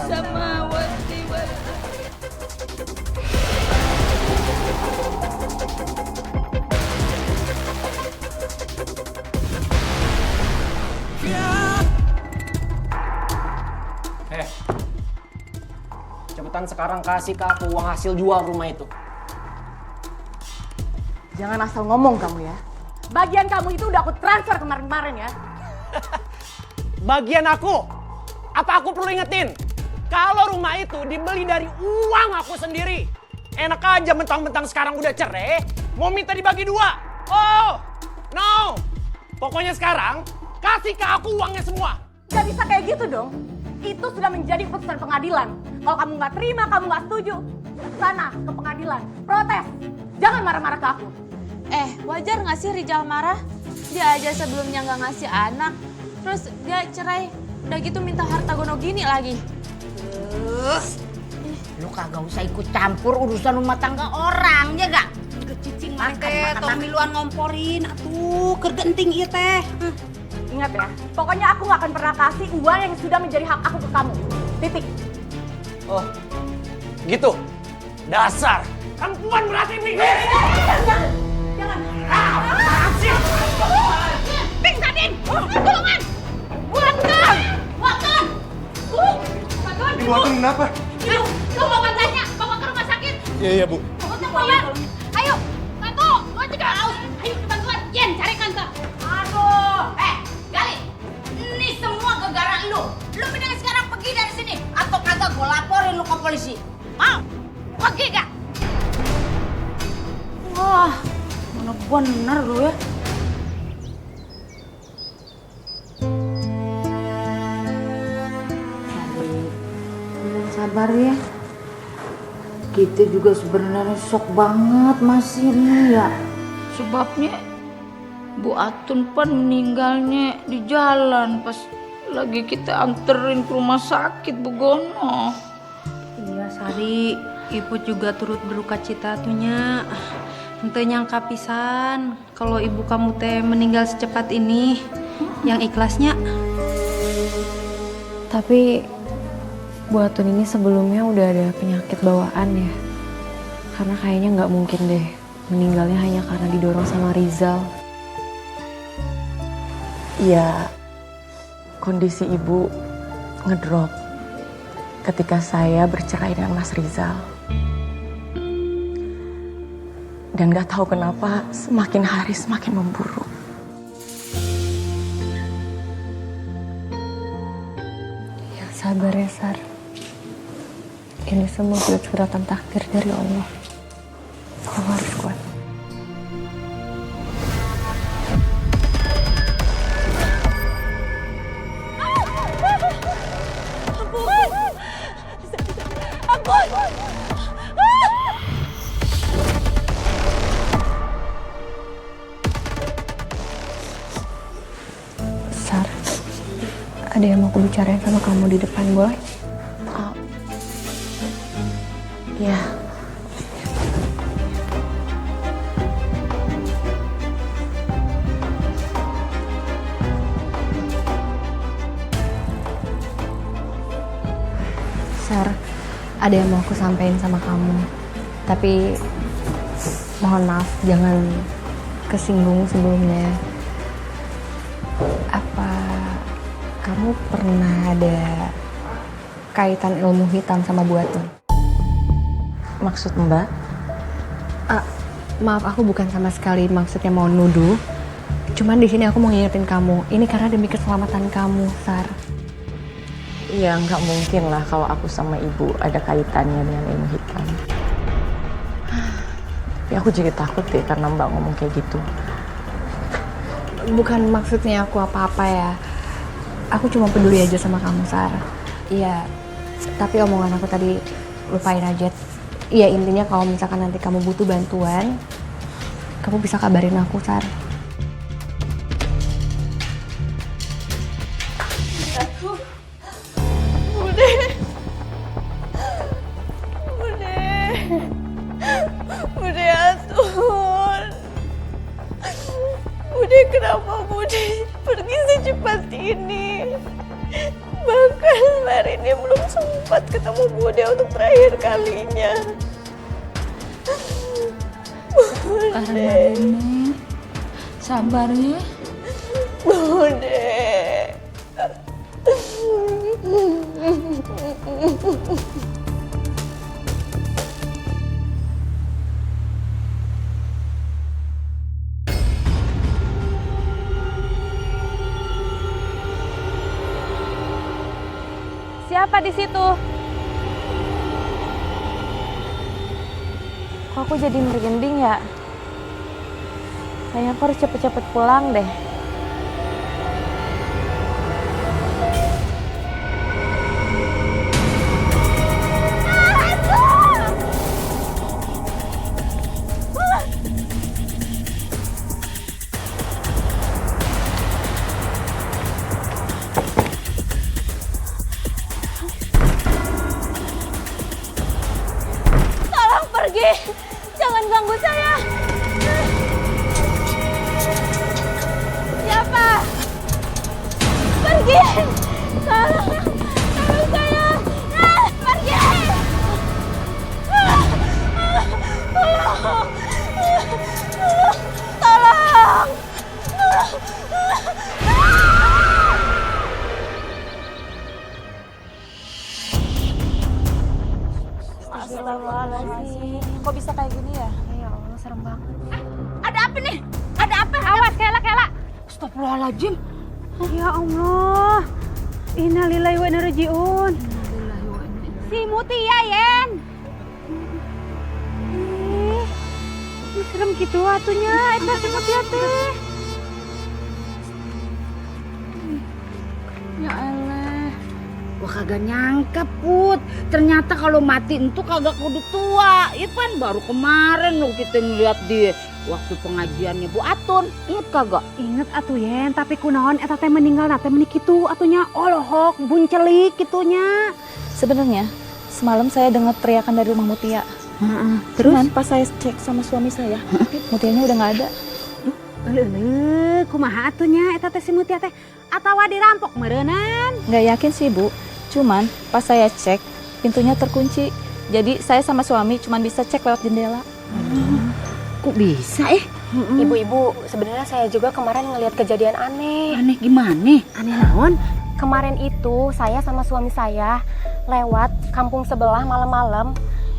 samawati wal Cepetan sekarang kasih ke aku uang hasil jual rumah itu. Jangan asal ngomong kamu ya. Bagian kamu itu udah aku transfer kemarin-kemarin ya. Bagian aku? Apa aku perlu ingetin? Kalau rumah itu dibeli dari uang aku sendiri. Enak aja mentang-mentang sekarang udah cerai, mau minta dibagi dua. Oh, no. Pokoknya sekarang kasih ke aku uangnya semua. Gak bisa kayak gitu dong. Itu sudah menjadi putusan pengadilan. Kalau kamu nggak terima, kamu nggak setuju, sana ke pengadilan, protes. Jangan marah-marah ke aku. Wajar nggak sih Rijal marah? Dia aja sebelumnya nggak ngasih anak, terus dia cerai, udah gitu minta harta gono gini lagi. Lu kagak usah ikut campur urusan rumah tangga orang, ya gak? Kecicing teh, tong miluan ngomporin, atuh, kergenting iya teh. Ingat ya, pokoknya aku nggak akan pernah kasih uang yang sudah menjadi hak aku ke kamu. Titik. Oh, gitu. Dasar perempuan berarti mikir. Jangan. Ping Sadin, tolongan! Buatkan! Buatkan! Buatkan! Buatkan kenapa? Ayo, lu bawa tanya, bawa ke rumah sakit. Iya, Bu. Ayo, satu, dua, tiga. Ayo, bantuan. Yen, cari kantor. Aduh, Gali. Ini semua gara-gara lu. Lu mendingan sekarang pergi dari sini. Atau kagak gue laporin lu ke polisi. Mau? Pergi gak? Wah, mana bener lu ya. Sabar ya. Kita juga sebenarnya shock banget masih nih ya. Sebabnya Bu Atun pun meninggalnya di jalan pas lagi kita anterin ke rumah sakit Bu Gono. Iya Sari, ibu juga turut berduka cita tuhnya. Ente nyangka pisan kalau ibu kamu teh meninggal secepat ini. Yang ikhlasnya. Tapi Bu Atun ini sebelumnya udah ada penyakit bawaan ya. Karena kayaknya nggak mungkin deh meninggalnya hanya karena didorong sama Rizal. Iya, kondisi ibu ngedrop ketika saya bercerai dengan Mas Rizal. Dan gak tahu kenapa semakin hari semakin memburuk. Ya sabar ya Sar. Ini semua sudah suratan takdir dari Allah. Kamu harus kuat. Sar, ada yang mau aku bicarain sama kamu di depan, boleh? Iya. Sar, ada yang mau aku sampaikan sama kamu. Tapi mohon maaf, jangan kesinggung sebelumnya. Apa kamu pernah ada kaitan ilmu hitam sama Bu Atun? Maksud Mbak? Maaf, aku bukan sama sekali maksudnya mau nuduh. Cuman di sini aku mau ngingetin kamu. Ini karena demi keselamatan kamu, Sar. Iya, nggak mungkin lah kalau aku sama ibu ada kaitannya dengan ilmu hitam. Tapi aku jadi takut deh karena Mbak ngomong kayak gitu. Bukan maksudnya aku apa-apa ya. Aku cuma peduli aja sama kamu, Sar. Iya, tapi omongan aku tadi lupain aja. Iya, intinya kalau misalkan nanti kamu butuh bantuan, kamu bisa kabarin aku, Sar. Bude Atun. Bude, kenapa Bude pergi secepat ini? Bahkan hari ini belum sembuh. sempat ketemu Bude untuk terakhir kalinya. Karena Nenek sabar ya. Bude. Siapa di situ? Kok aku jadi merinding ya? Kayaknya aku harus cepet-cepet pulang deh. Tolong pergi! Jangan ganggu saya! Siapa? Pergi! Tolong! Tolong saya! Pergi! Tolong! Tolong! Astagfirullahaladzim. Kok bisa kayak gini ya? Ya Allah, serem banget. Ada apa nih? Ada apa? Awas, Kela. Astagfirullahaladzim. Ya Allah. Innalillahi wa inna ilaihi raji'un. Si Mutia, Yen. Serem gitu atunya, eta si Mutia teh. Ya Allah. Gua kagak nyangka, Put. Ternyata kalau mati itu kagak kudu tua. Ipan baru kemarin lo kita ngeliat di waktu pengajiannya Bu Atun. Ingat kagak? Ingat atuh, Yen, tapi kunaon eta teh meninggal teh meuni kitu atunya olohok buncelik kitunya. Sebenarnya semalam saya dengar teriakan dari rumah Mutia. Terus Cuman pas saya cek sama suami saya, Mutianya udah nggak ada. kumaha atunya eta teh si Mutia teh atawa dirampok meureunnan? Nggak yakin sih Bu. Cuman pas saya cek pintunya terkunci. Jadi saya sama suami cuman bisa cek lewat jendela. Kok bisa Ibu-ibu, sebenarnya saya juga kemarin ngelihat kejadian aneh. Aneh gimana? Aneh naon? Kemarin itu saya sama suami saya lewat kampung sebelah malam-malam.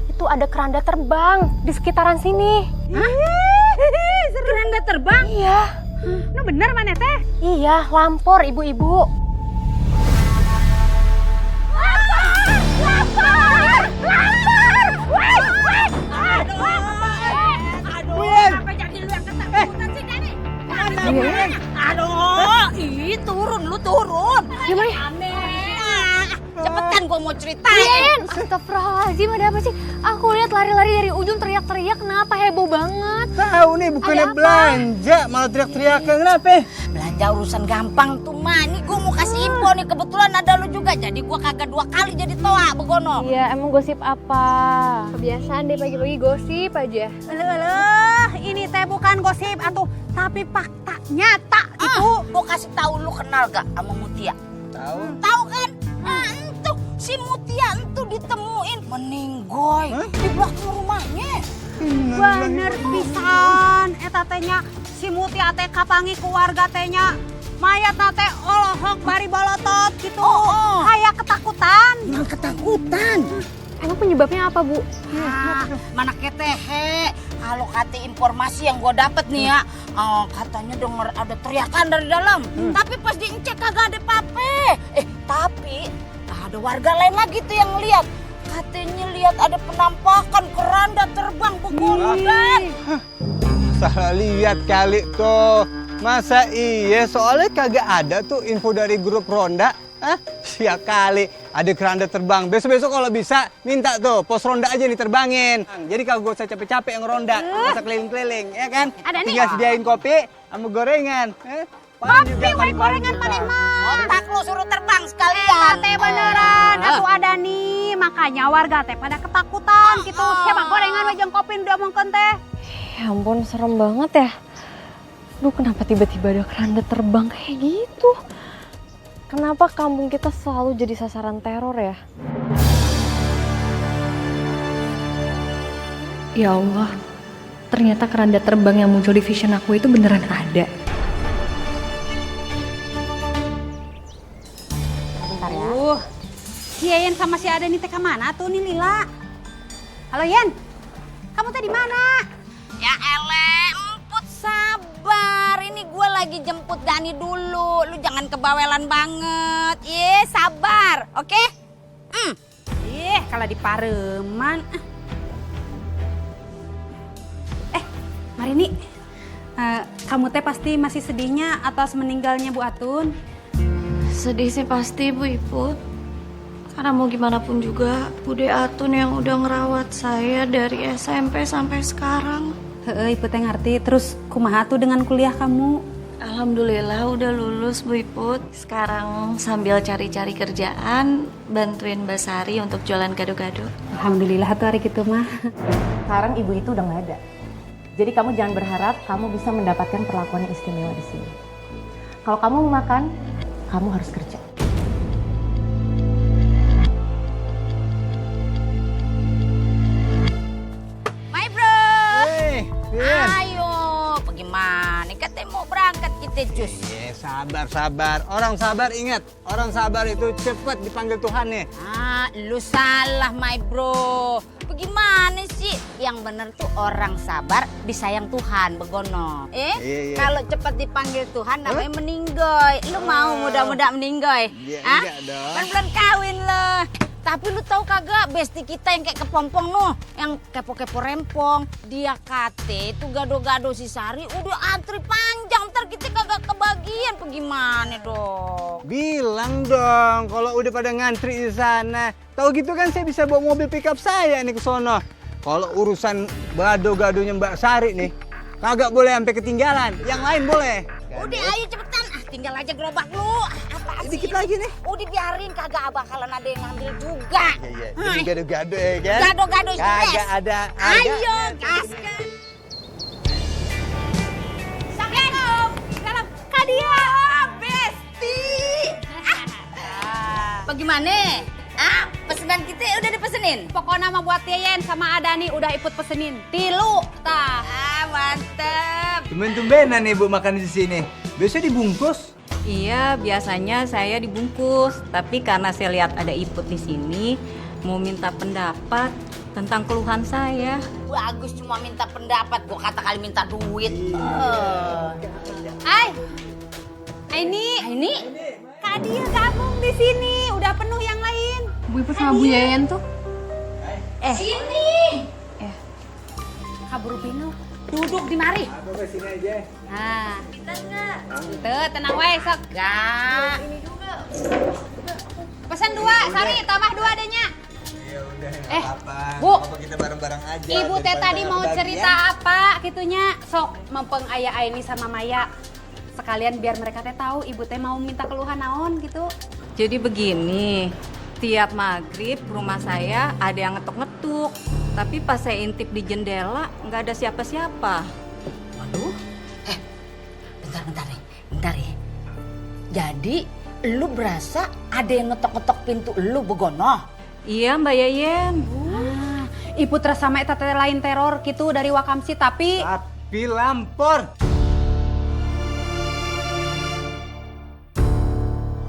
Itu ada keranda terbang di sekitaran sini. Keranda terbang? Iya. Nu bener mana teh? Iya, lampor ibu-ibu. Aduh, turun lu turun. Gimana? Cepetan gua mau ceritain. Astagfirullahaladzim, ada apa sih? Aku lihat lari-lari dari ujung teriak-teriak, kenapa heboh banget? Tahu nih bukannya belanja malah teriak-teriakan kenapa? Belanja urusan gampang tuh mah. Nih gua mau kasih info nih, kebetulan ada lu juga. Jadi gua kagak 2 kali jadi toa begono. Iya, emang gosip apa? Kebiasaan deh pagi-pagi gosip aja. Ini teh bukan gosip atuh, tapi fakta nyata itu. Gua kasih tahu lu kenal gak sama Mutia? Tahu. Tahu kan? Nah, itu si Mutia itu ditemuin meninggoy di belakang rumahnya. Bener pisan eta teh nya si Mutia teh kapangi ku warga teh nya. Mayat teh olohok bari bolotot gitu. Kayak ketakutan. Yang ketakutan. Emang penyebabnya apa, Bu? Mana ketehe. Kalau kata informasi yang gue dapet nih ya, katanya denger ada teriakan dari dalam. Tapi pas diincek kagak ada apa-apa. Tapi ada warga lain lagi tuh yang lihat. Katanya lihat ada penampakan keranda terbang begondan. Salah lihat kali tuh. Masa iya soalnya kagak ada tuh info dari grup ronda. Hah? Siap kali ada keranda terbang. Besok-besok kalau bisa minta tuh pos ronda aja diterbangin. Jadi kalau gue usah capek-capek yang ronda, nggak usah keliling-keliling, ya kan? Ada nih. Tinggal sediain kopi sama gorengan. Kopi wae gorengan maneh mah. Otak lu suruh terbang sekalian. Teh beneran, atuh ada nih. Makanya warga teh pada ketakutan gitu. Siapa gorengan we jeung kopi udah mungkin teh. Ya ampun, serem banget ya. Duh, kenapa tiba-tiba ada keranda terbang kayak gitu? Kenapa kampung kita selalu jadi sasaran teror ya? Ya Allah, ternyata keranda terbang yang muncul di vision aku itu beneran ada. Bentar ya. Si Yayan sama si Aden teh kemana tuh nih Lila? Halo Yan, kamu teh di mana? Ya emput sabar. Ini gue lagi jemput Dani dulu. Lu jangan kebawelan banget. Sabar, oke? Kalau di Pareman. Marini, kamu teh pasti masih sedihnya atas meninggalnya Bu Atun. Sedih sih pasti Bu Iput. Karena mau gimana pun juga Bude Atun yang udah ngerawat saya dari SMP sampai sekarang. Ibu teh ngerti. Terus kumaha tuh dengan kuliah kamu? Alhamdulillah udah lulus Bu Iput. Sekarang sambil cari-cari kerjaan, bantuin Mbak Sari untuk jualan gado-gado. Alhamdulillah tuh hari gitu mah. Sekarang ibu itu udah nggak ada. Jadi kamu jangan berharap kamu bisa mendapatkan perlakuan yang istimewa di sini. Kalau kamu mau makan, kamu harus kerja. My bro. Hey, Ayo, bagaimana? Katanya mau berangkat kita Jus. Sabar. Orang sabar ingat, orang sabar itu cepat dipanggil Tuhan nih. Lu salah my bro. Bagaimana sih? Yang bener tuh orang sabar disayang Tuhan, begono. Iya. Kalau cepat dipanggil Tuhan namanya meninggoy. Lu mau muda-muda meninggoy? Iya, enggak dong. Kan belum kawin lo. Tapi lu tahu kagak besti kita yang kayak kepompong noh, yang kepo-kepo rempong, dia kate itu gado-gado si Sari udah antri panjang, ntar kita kagak kebagian, gimana dong? Bilang dong kalau udah pada ngantri di sana. Tahu gitu kan saya bisa bawa mobil pickup saya nih ke sono. Kalau urusan gado-gadonya Mbak Sari nih, kagak boleh sampai ketinggalan. Yang lain boleh. Udah ayo cepetan, tinggal aja gerobak lu. Apaan sih? Dikit lagi nih. Udah biarin, kagak bakalan ada yang ngambil juga. Iya. Ini gado-gado ya kan? Gado-gado Kagak ada. Ayo, gaskan. Assalamualaikum. Salam. Kadia, Besti. Bagaimana? Pesanan kita udah dipesenin? Pokoknya mah buat Yayan sama Adani udah ikut pesenin. Tilu, tah. Mantep. Tumben-tumbenan nih Bu makan di sini. Biasanya dibungkus. Iya, biasanya saya dibungkus. Tapi karena saya lihat ada Iput di sini, mau minta pendapat tentang keluhan saya. Bagus cuma minta pendapat, gua kata kali minta duit. Ini Kak Dia gabung di sini, udah penuh yang lain. Bu Iput sama Bu Yayan tuh. Sini. Kabur Bino, duduk di mari. Sini aja. Nah, kita enggak? Tuh, tenang we, sok. Gak. Ini juga. Pesan 2, Sari, tambah 2 adanya. Ya udah, apa. Bu. Apa kita bareng-bareng aja. Ibu teh daripada tadi mau kebagian. cerita apa gitunya? Sok, mempeng aya Aini sama Maya. Sekalian biar mereka teh tahu ibu teh mau minta keluhan naon gitu. Jadi begini, tiap maghrib rumah saya ada yang ngetuk-ngetuk. Tapi pas saya intip di jendela, nggak ada siapa-siapa. Waduh. Bentar ya. Jadi, lu berasa ada yang ngetok-ngetok pintu lu, begono? Iya Mbak Yayen. Ibu terus sama eta teh lain teror gitu dari Wakamsi tapi Lampor.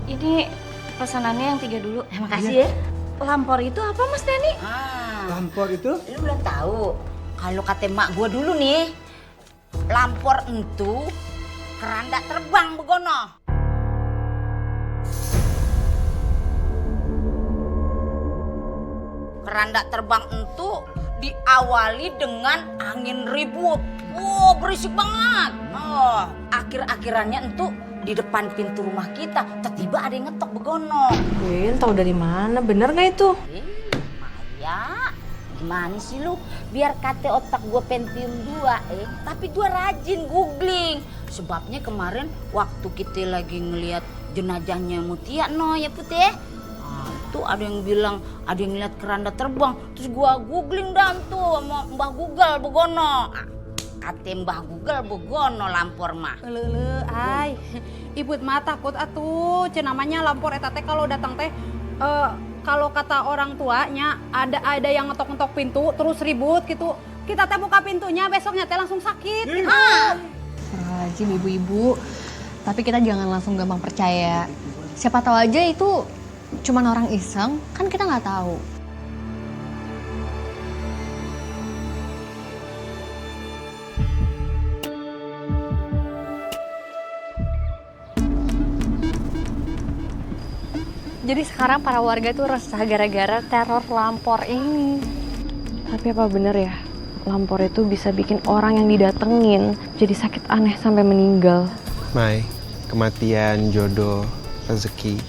Ini pesanannya yang 3 dulu. Makasih ya. Lampor itu apa Mas Dani? Lampor itu? Lu belum tahu. Kalau kata mak gua dulu nih, lampor entu keranda terbang, begono. Keranda terbang entu diawali dengan angin ribut. Berisik banget. Akhir-akhirannya entu di depan pintu rumah kita tiba-tiba ada yang ngetok, begono. Win, tahu dari mana? Bener nggak itu? Maya, gimana sih lu? Biar kate otak gue Pentium 2 tapi gue rajin googling. Sebabnya kemarin waktu kita lagi ngelihat jenazahnya Mutia ya Putih. Tuh ada yang bilang ada yang lihat keranda terbang. Terus gue googling dan tuh sama Mbah Google, begono. Kate Mbah Google begono lampor mah. Ibu mah takut atuh, namanya lampor eta teh kalau datang teh kalau kata orang tuanya ada yang ngetok-ngetok pintu terus ribut gitu. kita teh buka pintunya, besoknya teh langsung sakit. Astagfirullahaladzim ibu-ibu. Tapi kita jangan langsung gampang percaya. Siapa tahu aja itu cuman orang iseng, kan kita nggak tahu. Jadi sekarang para warga tuh resah gara-gara teror Lampor ini. Tapi apa bener ya, Lampor itu bisa bikin orang yang didatengin jadi sakit aneh sampai meninggal? Mai, kematian, jodoh, rezeki,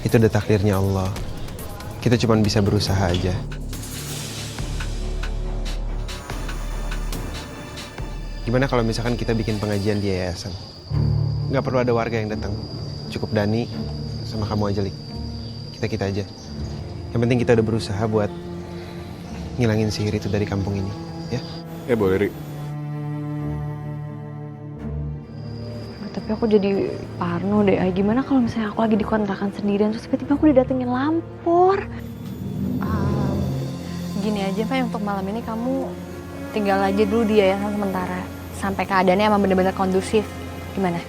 itu udah takdirnya Allah. Kita cuma bisa berusaha aja. Gimana kalau misalkan kita bikin pengajian di yayasan? Nggak perlu ada warga yang datang. Cukup Dani sama kamu aja, Lik. Kita aja. Yang penting kita udah berusaha buat ngilangin sihir itu dari kampung ini, ya? Ya boleh, Rik. Tapi aku jadi parno deh. Gimana kalau misalnya aku lagi di kontrakan sendirian terus tiba-tiba aku didatengin Lampor? Gini aja, Pak, untuk malam ini kamu tinggal aja dulu di yayasan sementara sampai keadaannya emang bener-bener kondusif. Gimana?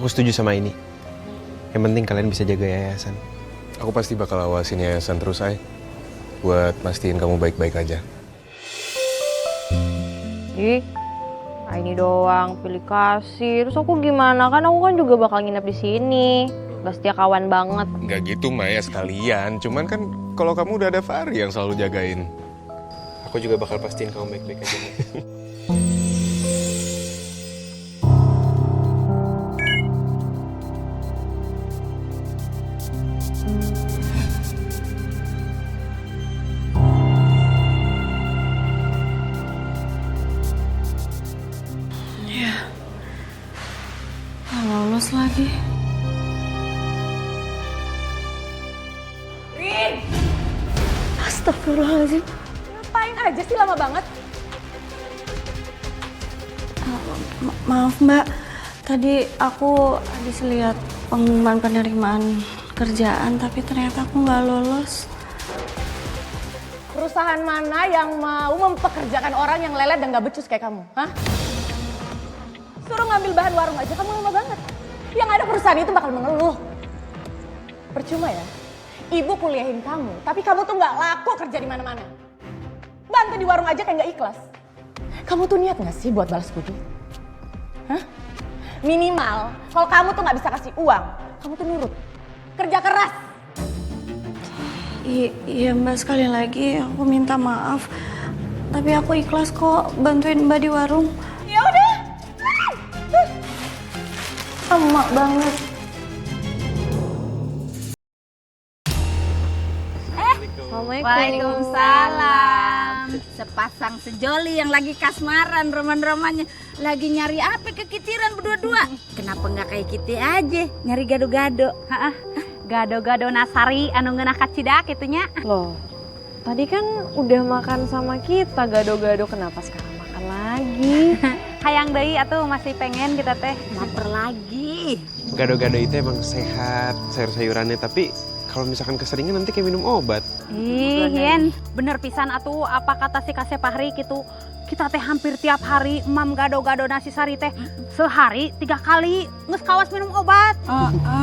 Aku setuju sama ini. Yang penting kalian bisa jaga yayasan. Aku pasti bakal awasin yayasan terus, Ay. Buat mastiin kamu baik-baik aja. Ini doang pilih kasih. Terus aku gimana? Kan aku kan juga bakal nginep di sini. Udah setia kawan banget. Nggak gitu, Maya, sekalian. Cuman kan kalau kamu udah ada Fahri yang selalu jagain. Aku juga bakal pastiin kamu baik-baik aja. Lolos lagi. Rin! Astagfirullahaladzim. Ngapain aja sih lama banget? Maaf Mbak, tadi aku habis lihat pengumuman penerimaan kerjaan tapi ternyata aku nggak lolos. Perusahaan mana yang mau mempekerjakan orang yang lelet dan gak becus kayak kamu? Hah? Suruh ngambil bahan warung aja kamu lama banget. Yang ada perusahaan itu bakal mengeluh. Percuma ya, ibu kuliahin kamu, tapi kamu tuh gak laku kerja di mana-mana. Bantu di warung aja kayak gak ikhlas. Kamu tuh niat gak sih buat balas budi? Hah? Minimal, kalau kamu tuh gak bisa kasih uang, kamu tuh nurut. Kerja keras. Iya Mbak, sekali lagi aku minta maaf. Tapi aku ikhlas kok bantuin Mbak di warung. Ya udah. Emak banget. Waalaikumsalam. Sepasang sejoli yang lagi kasmaran roman-romannya. Lagi nyari apa kekitiran berdua-dua. Kenapa nggak kayak kita aja nyari gado-gado? Gado-gado nasari anu ngeunah kacidak itunya. Loh, tadi kan udah makan sama kita gado-gado, kenapa sekarang makan lagi? Hayang deui atuh masih pengen kita teh. Laper lagi. Gado-gado itu emang sehat, sayur-sayurannya, tapi kalau misalkan keseringan nanti kayak minum obat. Ih, Yen, bener pisan atuh apa kata si Kasep Fahri gitu. Kita teh hampir tiap hari emam gado-gado nasi sari teh. Sehari 3 kali nges kawas minum obat.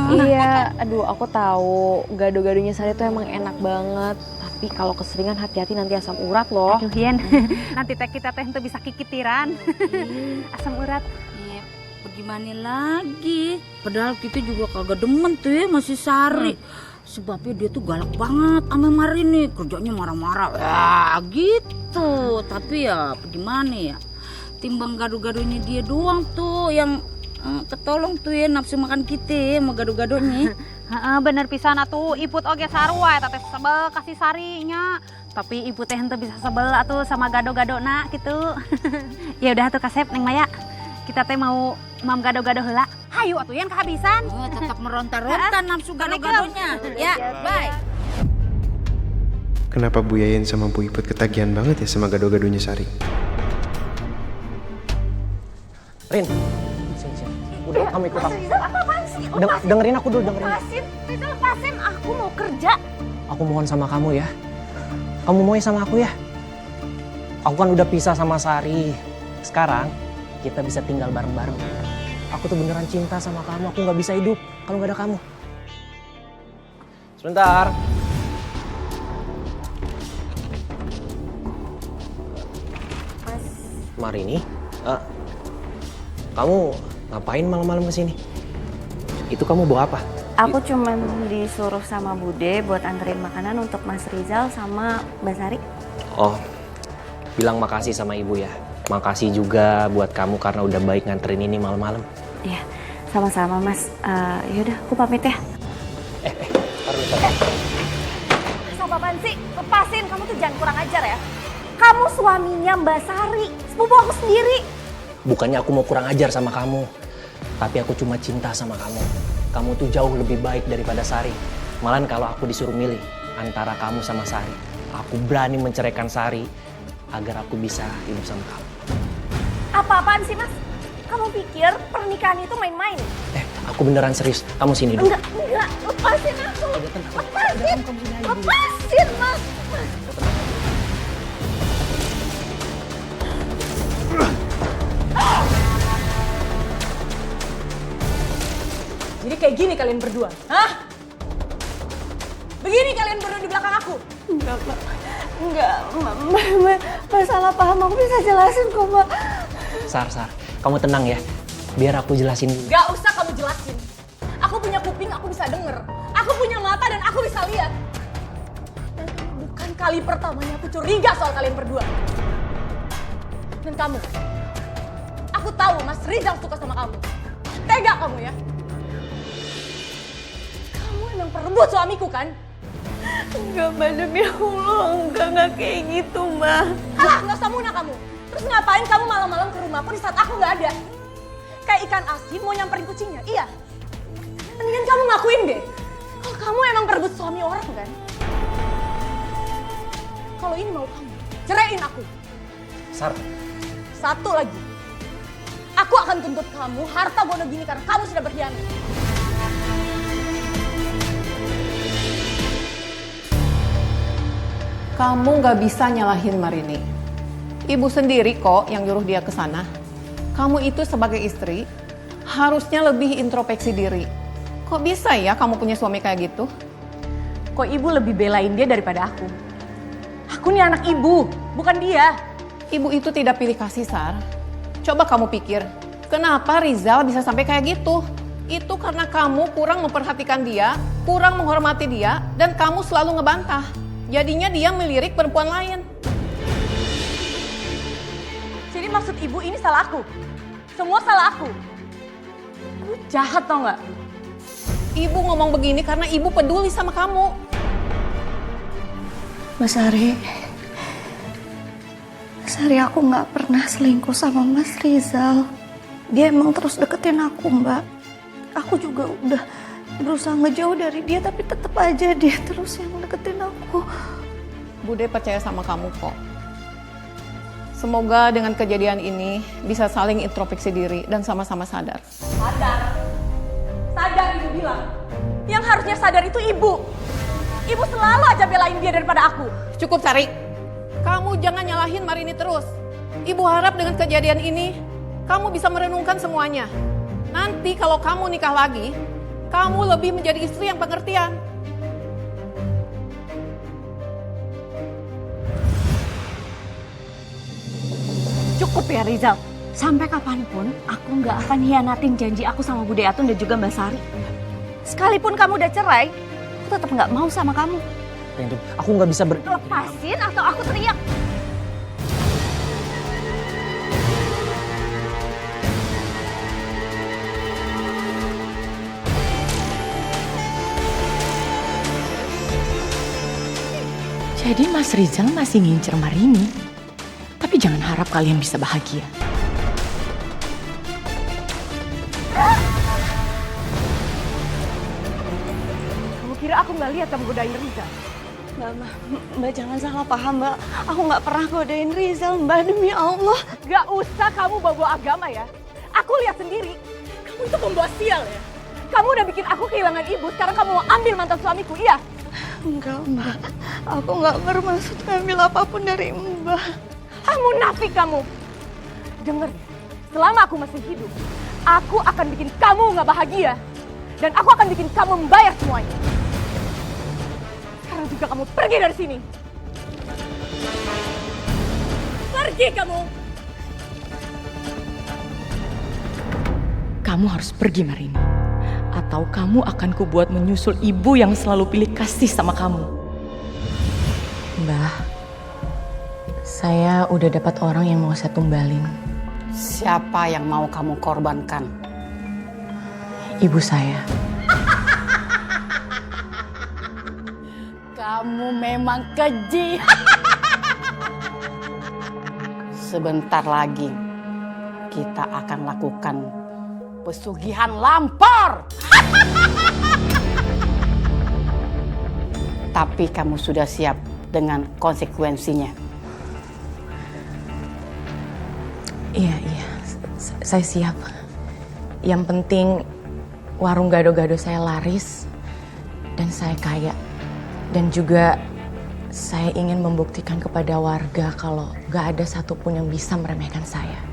Iya, aduh aku tahu gado-gadonya Sari tuh emang enak banget. Tapi kalau keseringan hati-hati nanti asam urat loh. Aduh Yen, nanti teh kita teh itu bisa kikitiran. Asam urat. Ya, bagaimana lagi? Padahal kita juga kagak demen tuh ya masih Sari. Sebabnya dia tuh galak banget sama Marini. Kerjanya marah-marah. Ya gitu. Tapi ya bagaimana ya? Timbang gado-gadonya dia doang tuh yang ketolong tuh ya nafsu makan kita ya sama gado-gadonya. Bener pisan atuh iput oge sarua eta teh sebel kasih sarinya. Tapi ibu teh henteu bisa sebel atuh sama gado-gadona gitu. Ya udah atuh Kasep Neng Maya. Kita teh mau mam gado-gado heula. Hayu atuh Yen kehabisan. Tetap meronta-ronta nafsu gado-gadonya. Ya, bye. Kenapa Bu Yayan sama Bu Iput ketagihan banget ya sama gado-gadonya Sari? Rin, sini. Udah, kamu ikut aku. Apaan sih? Dengerin aku dulu, dengerin. Lepasin, aku mau kerja. Aku mohon sama kamu ya. Kamu mau sama aku ya? Aku kan udah pisah sama Sari. Sekarang kita bisa tinggal bareng-bareng. Aku tuh beneran cinta sama kamu. Aku nggak bisa hidup kalau nggak ada kamu. Sebentar. Mas, Marini, kamu ngapain malam-malam kesini? Itu kamu bawa apa? aku cuman disuruh sama Bude buat anterin makanan untuk Mas Rizal sama Mbak Sari. Oh, bilang makasih sama ibu ya. Makasih juga buat kamu karena udah baik nganterin ini malam-malam. Iya, sama-sama Mas. Yaudah, aku pamit ya. Sama apaan sih? Lepasin, kamu tuh jangan kurang ajar ya. Kamu suaminya Mbak Sari, sepupu aku sendiri. Bukannya aku mau kurang ajar sama kamu, tapi aku cuma cinta sama kamu. Kamu tuh jauh lebih baik daripada Sari. Malahan kalau aku disuruh milih antara kamu sama Sari, aku berani menceraikan Sari agar aku bisa hidup sama kamu. Apa-apaan sih Mas? Kamu pikir pernikahan itu main-main? Aku beneran serius. Kamu sini dulu. Enggak, lepasin aku. Lepasin, lepasin Mas. Jadi kayak gini kalian berdua, hah? Begini kalian berdua di belakang aku? Enggak, Mbak. Enggak, Mbak salah paham. Aku bisa jelasin kok, Mbak. Sar, kamu tenang ya. Biar aku jelasin. Gak usah kamu jelasin. Aku punya kuping, aku bisa denger. Aku punya mata dan aku bisa lihat. Dan ini bukan kali pertamanya aku curiga soal kalian berdua. Dan kamu, aku tahu Mas Rizal suka sama kamu. Tega kamu ya. Kamu emang perebut suamiku kan? Enggak, Mbak. Demi Allah, enggak kayak gitu, Mbak. Alah, gak usah muna kamu. Terus ngapain kamu malam-malam ke rumahku di saat aku gak ada? Kayak ikan asin mau nyamperin kucingnya, iya? Mendingan kamu ngakuin deh. Kalau kamu emang perebut suami orang kan? Kalau ini mau kamu, ceraiin aku. Sar. Satu lagi. Aku akan tuntut kamu harta gono gini karena kamu sudah berkhianat. Kamu nggak bisa nyalahin Marini. Ibu sendiri kok yang nyuruh dia ke sana. Kamu itu sebagai istri harusnya lebih introspeksi diri. Kok bisa ya kamu punya suami kayak gitu? Kok ibu lebih belain dia daripada aku? Aku nih anak ibu, bukan dia. Ibu itu tidak pilih kasih, Sar. Coba kamu pikir, kenapa Rizal bisa sampai kayak gitu? Itu karena kamu kurang memperhatikan dia, kurang menghormati dia, dan kamu selalu ngebantah. Jadinya dia melirik perempuan lain. Jadi maksud ibu ini salah aku? Semua salah aku? Aku jahat tau gak? Ibu ngomong begini karena ibu peduli sama kamu. Mas Sari, aku nggak pernah selingkuh sama Mas Rizal. Dia emang terus deketin aku, Mbak. Aku juga udah berusaha ngejauh dari dia, tapi tetap aja dia terus yang deketin aku. Bude percaya sama kamu kok. Semoga dengan kejadian ini bisa saling introspeksi diri dan sama-sama sadar. Sadar? Sadar ibu bilang. Yang harusnya sadar itu ibu. Ibu selalu aja belain dia daripada aku. Cukup, Sari. Kamu jangan nyalahin Marini terus. Ibu harap dengan kejadian ini, kamu bisa merenungkan semuanya. Nanti kalau kamu nikah lagi, kamu lebih menjadi istri yang pengertian. Cukup ya Rizal. Sampai kapanpun aku nggak akan hianatin janji aku sama Bude Atun dan juga Mbak Sari. Sekalipun kamu udah cerai, aku tetap nggak mau sama kamu. Rindu, aku nggak bisa Lepasin atau aku teriak. Jadi Mas Rizal masih ngincer Marini. Tapi jangan harap kalian bisa bahagia. Kamu kira aku nggak lihat kamu godain Rizal? Mbak jangan salah paham, Mbak. Aku nggak pernah godain Rizal, Mbak, demi Allah. Gak usah kamu bawa agama ya. Aku lihat sendiri. Kamu itu pembawa sial ya. Kamu udah bikin aku kehilangan ibu. Sekarang kamu mau ambil mantan suamiku, iya? Enggak, Mbak. Aku nggak bermaksud ngambil apapun dari Mbak. Ah, munafik kamu. Dengar, selama aku masih hidup, aku akan bikin kamu nggak bahagia. Dan aku akan bikin kamu membayar semuanya. Sekarang juga kamu pergi dari sini. Pergi kamu. Kamu harus pergi, Marini. Atau kamu akan kubuat menyusul ibu yang selalu pilih kasih sama kamu. Mbah, saya udah dapat orang yang mau saya tumbalin. Siapa yang mau kamu korbankan? Ibu saya. Kamu memang keji. Sebentar lagi kita akan lakukan pesugihan lampor. Tapi kamu sudah siap dengan konsekuensinya. Iya, saya siap. Yang penting warung gado-gado saya laris dan saya kaya. Dan juga saya ingin membuktikan kepada warga kalau gak ada satupun yang bisa meremehkan saya.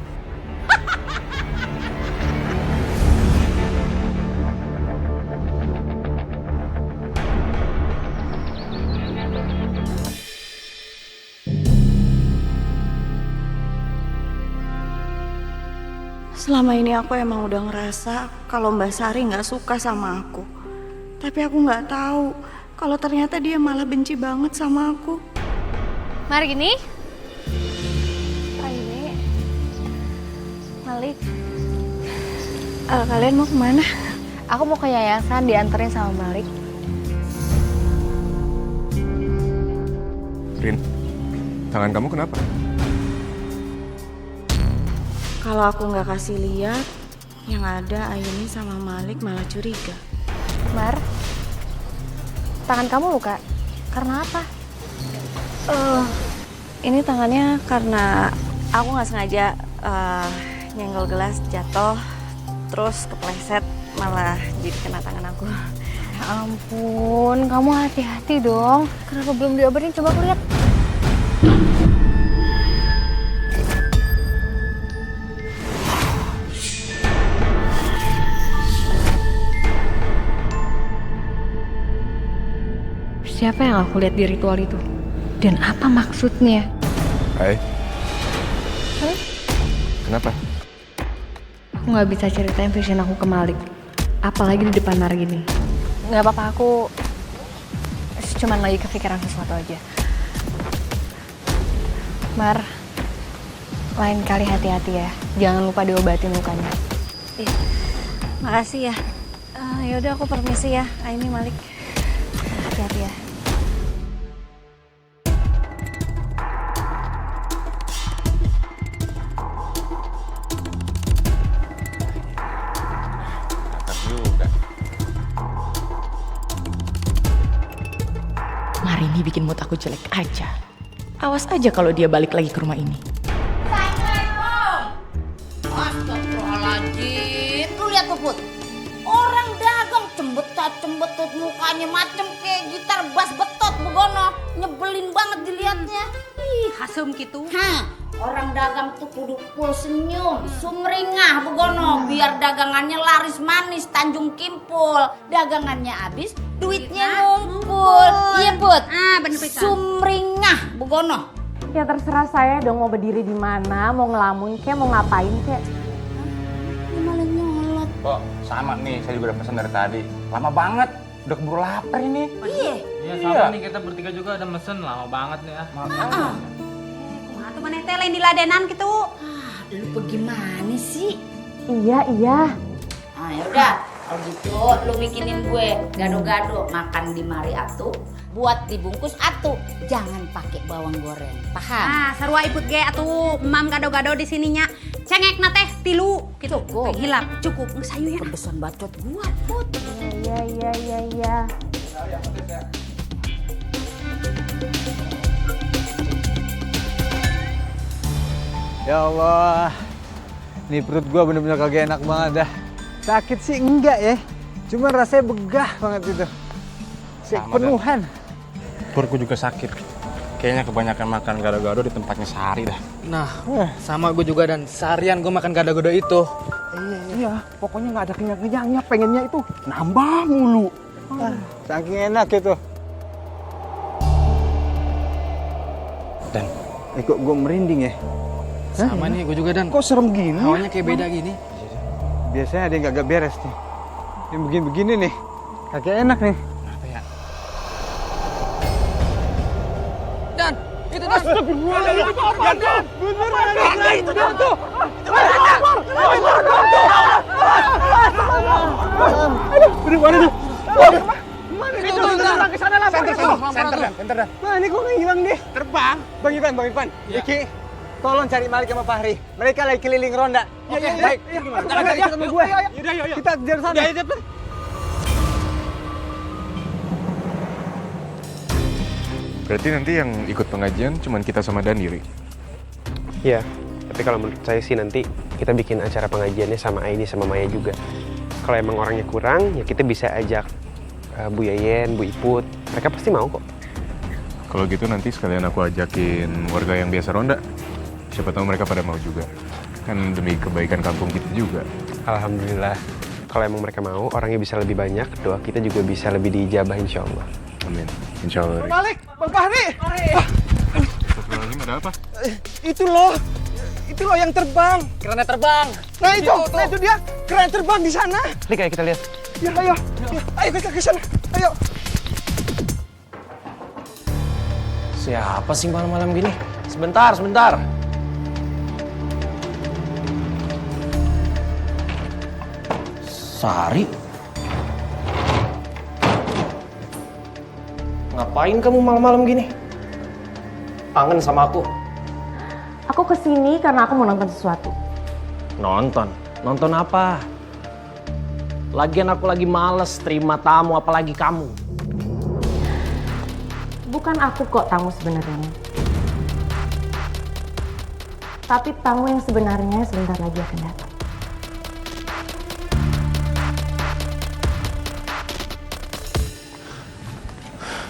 Selama ini aku emang udah ngerasa kalau Mbak Sari nggak suka sama aku. Tapi aku nggak tahu kalau ternyata dia malah benci banget sama aku. Mari gini. Ini Malik. Kalian mau kemana? Aku mau ke yayasan dianterin sama Malik. Rin, tangan kamu kenapa? Kalau aku nggak kasih lihat, yang ada Aini sama Malik malah curiga. Mar, tangan kamu luka. Karena apa? Ini tangannya karena aku nggak sengaja nyenggol gelas jatuh, terus kepleset malah jadi kena tangan aku. Ya ampun, kamu hati-hati dong. Kenapa belum diobatin? Coba aku lihat. Siapa yang aku lihat di ritual itu? Dan apa maksudnya? Hai. Kenapa? Aku nggak bisa ceritain vision aku ke Malik. Apalagi di depan Mar gini. Nggak apa-apa, aku cuman lagi kepikiran sesuatu aja. Mar, lain kali hati-hati ya. Jangan lupa diobatin lukanya. Makasih ya. Yaudah aku permisi ya, Aini Malik. Hati-hati ya. Marini bikin mood aku jelek aja. Awas aja kalau dia balik lagi ke rumah ini. Astagfirullahaladzim. Lu lihat tuh Put. Orang dagang cembetat-cembetut mukanya macem kayak gitar bass betot begono. Nyebelin banget dilihatnya. Ih, hasem gitu. Orang dagang tuh kudu full senyum, sumringah begono biar dagangannya laris manis Tanjung Kimpul. Dagangannya habis, duitnya ngumpul. Iya Put. Bener pisan. Sumringah begono. Ya terserah saya dong mau berdiri di mana, mau ngelamun kek, mau ngapain kek. Malah nyolot. Kok sama nih, saya juga udah pesan dari tadi. Lama banget, udah keburu lapar ini. Iya. Iya sama nih, kita bertiga juga ada mesen lama banget nih ya. Atau mana teh lain di ladenan gitu. Lu bagaimana sih? Iya. Ah yaudah, kalau gitu lu bikinin gue gado-gado makan di mari atuh, buat dibungkus atuh, jangan pakai bawang goreng, paham? Sarua ikut ge atuh mam gado-gado di sininya. Cengekna teh 3 gitu. Cukup. Hilap, cukup. Geus sayu ya. Kebesan bacot gua, Put. Iya. Ya Allah, nih perut gua bener-bener kagak enak banget dah. Sakit sih enggak ya, cuman rasanya begah banget itu. Sama, Penuhan. Perutku juga sakit. Kayaknya kebanyakan makan gado-gado di tempatnya Sari dah. Nah, sama gue juga dan seharian gue makan gado-gado itu. Iya, pokoknya nggak ada kenyang-kenyangnya, pengennya itu nambah mulu. Saking enak itu. Dan, kok gue merinding ya? Sama nih, gue juga dan. Kok serem gini? Hawanya kayak beda gini. Biasanya ada yang gak beres nih. Yang begini-begini nih, kagak enak nih. Dan, itu Dan. Senter. Nah, ini kok hilang deh. Terbang. Bang Ivan. Iki, tolong cari Malik sama Fahri. Mereka lagi keliling ronda. Oke, baik. Ikut sama gue. Yaudah. Kita kejar sana. Berarti nanti yang ikut pengajian cuman kita sama Dani, Ri? Iya, tapi kalau menurut saya sih nanti kita bikin acara pengajiannya sama Aini sama Maya juga. Kalau emang orangnya kurang, ya kita bisa ajak Bu Yayen, Bu Iput. Mereka pasti mau kok. Kalau gitu nanti sekalian aku ajakin warga yang biasa ronda. Siapa tahu mereka pada mau juga. Kan demi kebaikan kampung kita juga. Alhamdulillah. Kalau emang mereka mau, orangnya bisa lebih banyak, doa kita juga bisa lebih diijabah insya Allah. Amin. Insya Allah. Bang Malik, Bang Fahri. Astagfirullahaladzim, ada apa? Itu loh yang terbang. Kerennya terbang. Nah itu dia, keren terbang di sana. Lik, ayo kita lihat. Ya, ayo kita ke sana. Ayo. Siapa sih malam-malam gini? Sebentar. Sari? Ngapain kamu malam-malam gini? Kangen sama aku? Aku kesini karena aku mau nonton sesuatu. Nonton? Nonton apa? Lagian aku lagi males terima tamu, apalagi kamu. Bukan aku kok tamu sebenarnya. Tapi tamu yang sebenarnya sebentar lagi akan datang.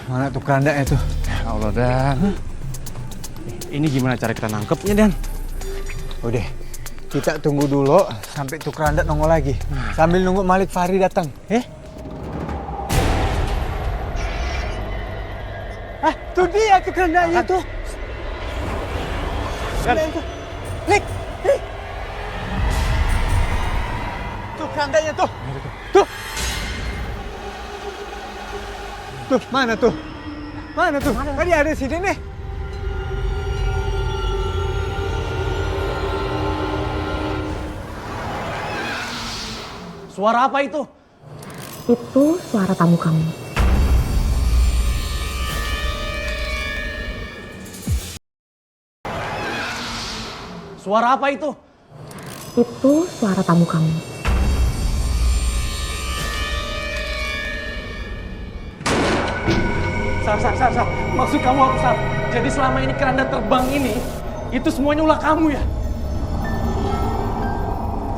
Mana tuh kerandanya tuh? Ya Allah, Dan. Ini gimana cara kita nangkepnya, Dan? Udah, kita tunggu dulu sampai tuh keranda nongol lagi. Sambil nunggu Malik Fahri datang, tuh dia tuh kerandanya tuh. Lik. Tuh kerandanya tuh. Tuh, mana tuh? Tadi ada di sini nih. Suara apa itu? Itu suara tamu kamu. Suara apa itu? Itu suara tamu kamu. Sar. Maksud kamu apa, Sar? Jadi selama ini keranda terbang ini, itu semuanya ulah kamu ya?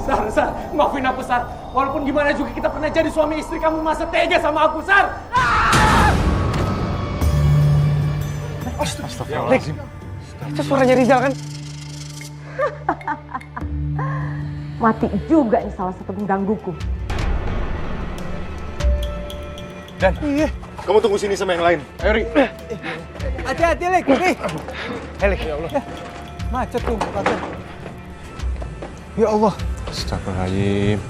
Sar, maafin aku, Sar. Walaupun gimana juga kita pernah jadi suami istri, kamu masa tega sama aku, Sar. Astagfirullahaladzim. Itu suaranya Rizal kan? Mati juga nih salah satu penggangguku. Dan, kamu tunggu sini sama yang lain. Ayo, Ri. Hati-hati, Lik. Lik. Ya Allah. Macet tuh. Ya Allah. Astagfirullahaladzim.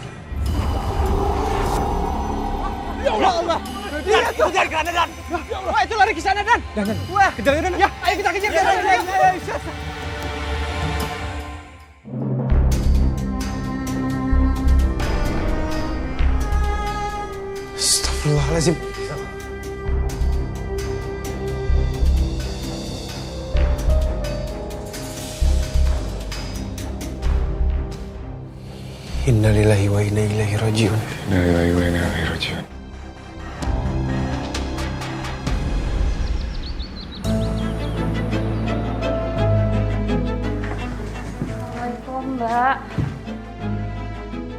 Ya Allah. Dia tuh. Kejar keranda, Dan. Ya Allah. Wah, itu lari ke sana, Dan. Wah, kejar, Dan. Ya, ayo kita kejar. Ayo. Astagfirullahaladzim. Innalillahi wa inna ilaihi rajiun. Innalillahi wa inna ilaihi rajiun. Assalamualaikum, Mbak.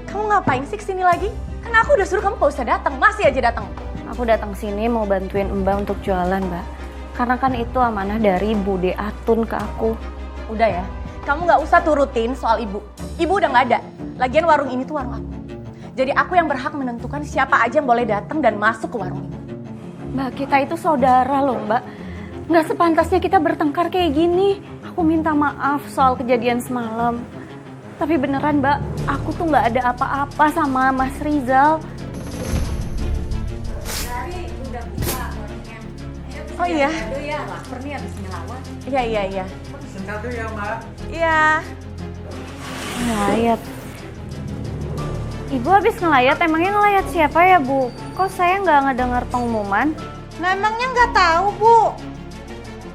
Kamu ngapain sih kesini lagi? Kan aku udah suruh kamu gak usah datang, masih aja datang. Aku datang sini mau bantuin Mbak untuk jualan, Mbak. Karena kan itu amanah dari Bude Atun ke aku. Udah ya, kamu nggak usah turutin soal ibu. Ibu udah nggak ada. Lagian warung ini tuh warung aku. Jadi aku yang berhak menentukan siapa aja yang boleh datang dan masuk ke warung ini. Mbak, kita itu saudara loh, Mbak. Nggak sepantasnya kita bertengkar kayak gini. Aku minta maaf soal kejadian semalam. Tapi beneran, Mbak, aku tuh nggak ada apa-apa sama Mas Rizal. Oh iya? Ya, lapar nih abis ngelawat. Iya. Sebentar dulu ya, Mbak. Iya. Ngelayat. Ibu habis ngelayat, emangnya ngelayat siapa ya, Bu? Kok saya nggak ngedengar pengumuman? Nah emangnya nggak tahu, Bu?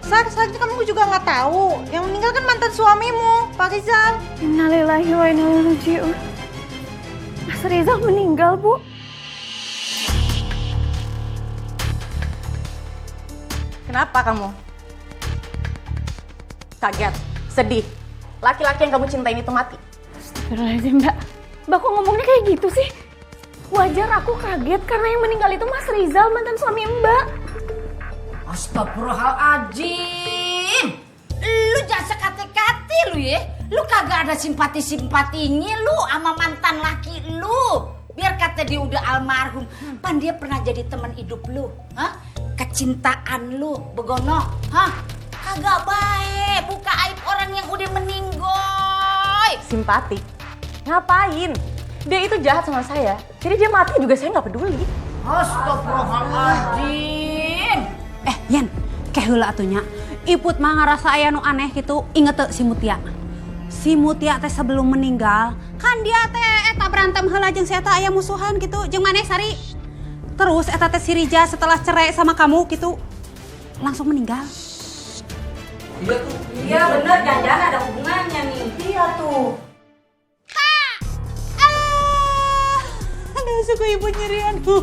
Seharusnya kamu juga nggak tahu. Yang meninggal kan mantan suamimu, Pak Rizal. Innalillahi wa inna ilaihi raji'un. Mas Rizal meninggal, Bu. Kenapa kamu? Kaget, sedih. Laki-laki yang kamu cintain itu mati. Astagfirullahaladzim, Mbak. Mbak kok ngomongnya kayak gitu sih? Wajar aku kaget karena yang meninggal itu Mas Rizal, mantan suami Mbak. Astagfirullahaladzim. Lu jangan sekate-kate lu ya. Lu kagak ada simpati-simpatinya lu sama mantan laki lu. Biar kata dia udah almarhum. Pan dia pernah jadi teman hidup lu. Hah? Kecintaan lu, begono. Hah? Kagak baik. Buka aib orang yang udah meninggal. Simpati? Ngapain? Dia itu jahat sama saya. Jadi dia mati juga saya nggak peduli. Astagfirullahaladzim. Yan, keh heula atunya. Iput mah ngerasa aya nu aneh gitu. Inget teu si Mutia. Si Mutia teh sebelum meninggal, kan dia teh eta berantem heula jeung si eta aya musuhan gitu. Jeung maneh Sari. Terus eta teh si Rija setelah cerai sama kamu gitu langsung meninggal. Iya tuh. Iya bener, jangan ada hubungannya nih. Iya tuh. Aduh, suku ibu nyeri aduh.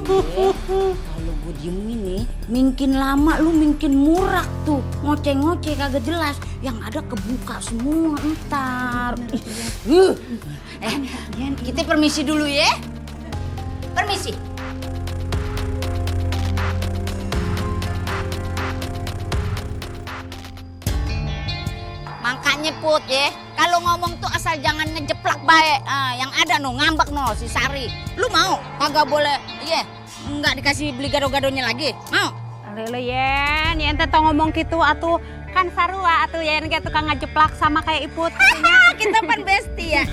Kalau gue diemin nih, makin lama lu makin murak tuh. Ngoceh-ngoceh kagak jelas. Yang ada kebuka semua entar. Kita permisi dulu ya. Permisi. Makanya Put ya, kalau ngomong tuh asal jangan ngejeplak baik. Yang ada no ngambek no si Sari. Lu mau? Kagak boleh. Iya, nggak dikasih beli gado-gadonya lagi. Mau? Lele Yen, Yen teh tong ngomong gitu atuh. Kan sarua atuh Yen kayak tukang ngejeplak sama kayak Iput. Kita pan besti ya.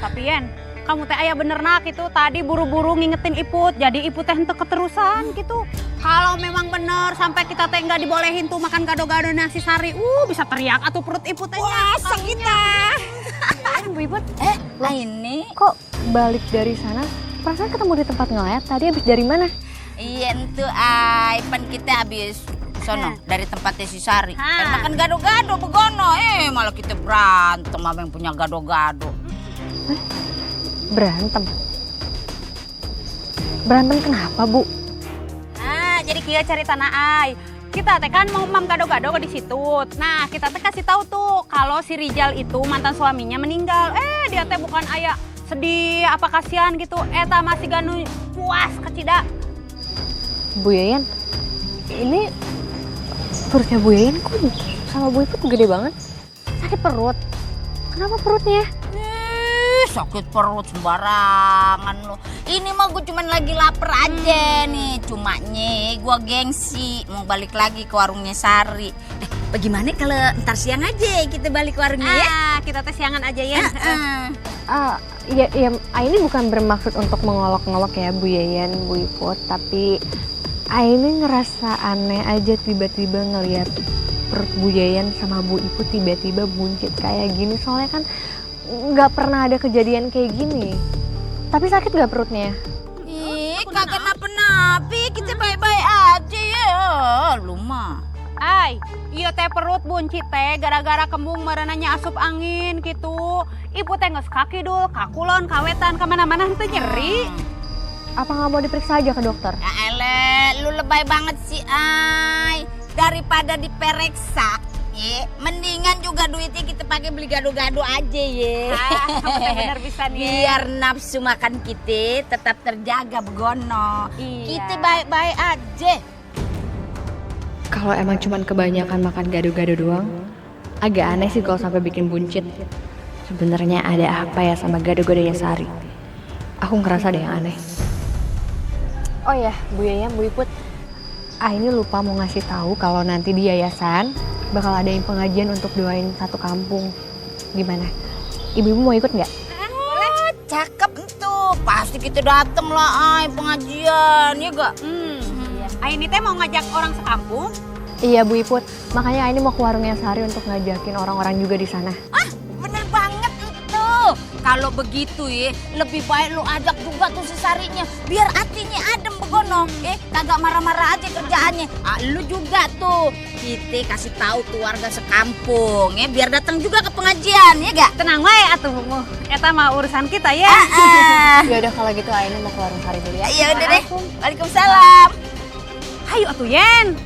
Tapi Yen, kamu teh aya bener nak gitu. Tadi buru-buru ngingetin Iput, jadi Iput teh henteu keterusan gitu. Kalau memang bener sampai kita teh nggak dibolehin tuh makan gado-gado nasi Sari, bisa teriak atuh perut Iput teh. Puasa kita. Bu Iput, ini kok balik dari sana? Perasaan ketemu di tempat ngelayat. Tadi habis dari mana? Iya itu pan kita habis sono dari tempatnya si Sari. Karena kan gado-gado begono, malah kita berantem sama yang punya gado-gado. Berantem? Berantem kenapa, Bu? Jadi kieu cerita naai. Kita teh kan mau mam gado-gado di situ. Nah, kita teh kasih tahu tuh kalau si Rizal itu mantan suaminya meninggal. Dia teh bukan aya sedih apa kasihan gitu. Eta masih ganu puas kecida. Bu Yayan, ini perutnya Bu Yayan kok sama Bu Iput gede banget? Sakit perut? Kenapa perutnya? Sakit perut sembarangan lo. Ini mah gue cuman lagi lapar aja nih. Cuma gue gengsi mau balik lagi ke warungnya Sari. Bagaimana kalau ntar siang aja kita balik ke warungnya ya? Kita teh siangan aja ya. Ya, ini bukan bermaksud untuk mengolok-ngolok ya Bu Yayan, Bu Iput, tapi ini ngerasa aneh aja tiba-tiba ngelihat perut Bu Yayan sama Bu Iput tiba-tiba buncit kayak gini. Soalnya kan nggak pernah ada kejadian kayak gini. Tapi sakit nggak perutnya? Ih, kagak napa-napi, kita baik-baik aja ya. Lu mah. Iya teh perut buncit teh gara-gara kembung merenanya asup angin gitu. Ibu teh geus kakidul, kakulon, kawetan, kemana-mana henteu nyeri. Apa nggak mau diperiksa aja ke dokter? Ya ele, lu lebay banget sih, daripada diperiksa, mendingan juga duitnya kita pakai beli gado-gado aja ya. Bener bisa nih. Biar nafsu makan kita tetap terjaga begono. Kita baik-baik aja. Kalau emang cuman kebanyakan makan gado-gado doang, agak aneh sih kalau sampai bikin buncit. Sebenarnya ada apa ya sama gado-gadonya Sari? Aku ngerasa ada yang aneh. Oh ya, Bu Yaya, Bu Iput. Ini lupa mau ngasih tahu kalau nanti di yayasan bakal ada yang pengajian untuk doain satu kampung. Gimana? Ibu-ibu mau ikut nggak? Cakep tuh, pasti kita dateng lah pengajian, ya gak? Ini teh mau ngajak orang sekampung? Iya Bu Iput, makanya ini mau ke warungnya Sari untuk ngajakin orang-orang juga di sana. Bener banget itu. Kalau begitu ya, lebih baik lu ajak juga tuh si Sarinya, biar hatinya adem begono. Kagak marah-marah aja kerjaannya. Lu juga tuh, kita kasih tahu tuh warga sekampung ya, biar datang juga ke pengajian, ya gak? Tenang wae atuh, eta mah urusan kita ya. Ya udah kalau gitu Aini mau ke warung Sari dulu ya. Iya udah deh. Waalaikumsalam. Hayu atuh Yen.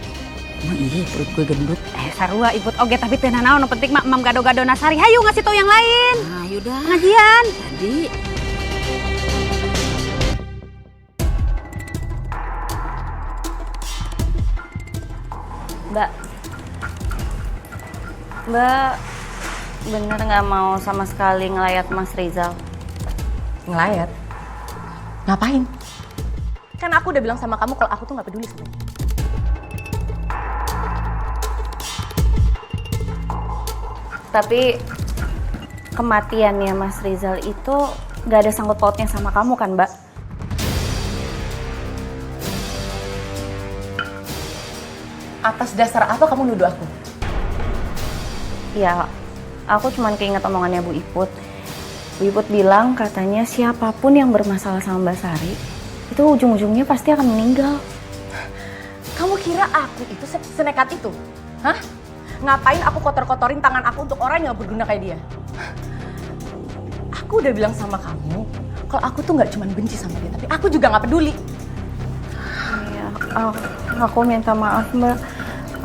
Iya, perut gue gendut. Sarua ikut oge tapi teh naon nu penting mah mam gado-gado Sari. Hayu ngasih tahu yang lain. Yaudah. Pengajian. Jadi Mbak bener nggak mau sama sekali ngelayat Mas Rizal? Ngelayat? Ngapain? Kan aku udah bilang sama kamu kalau aku tuh nggak peduli sama dia. Tapi kematiannya Mas Rizal itu nggak ada sangkut pautnya sama kamu kan, Mbak? Atas dasar apa kamu nuduh aku? Ya, aku cuman keinget omongannya Bu Iput. Bu Iput bilang katanya siapapun yang bermasalah sama Mbak Sari itu ujung-ujungnya pasti akan meninggal. Kamu kira aku itu senekat itu? Hah? Ngapain aku kotor-kotorin tangan aku untuk orang yang gak berguna kayak dia? Aku udah bilang sama kamu kalau aku tuh nggak cuma benci sama dia, tapi aku juga nggak peduli. Iya, aku minta maaf Mbak.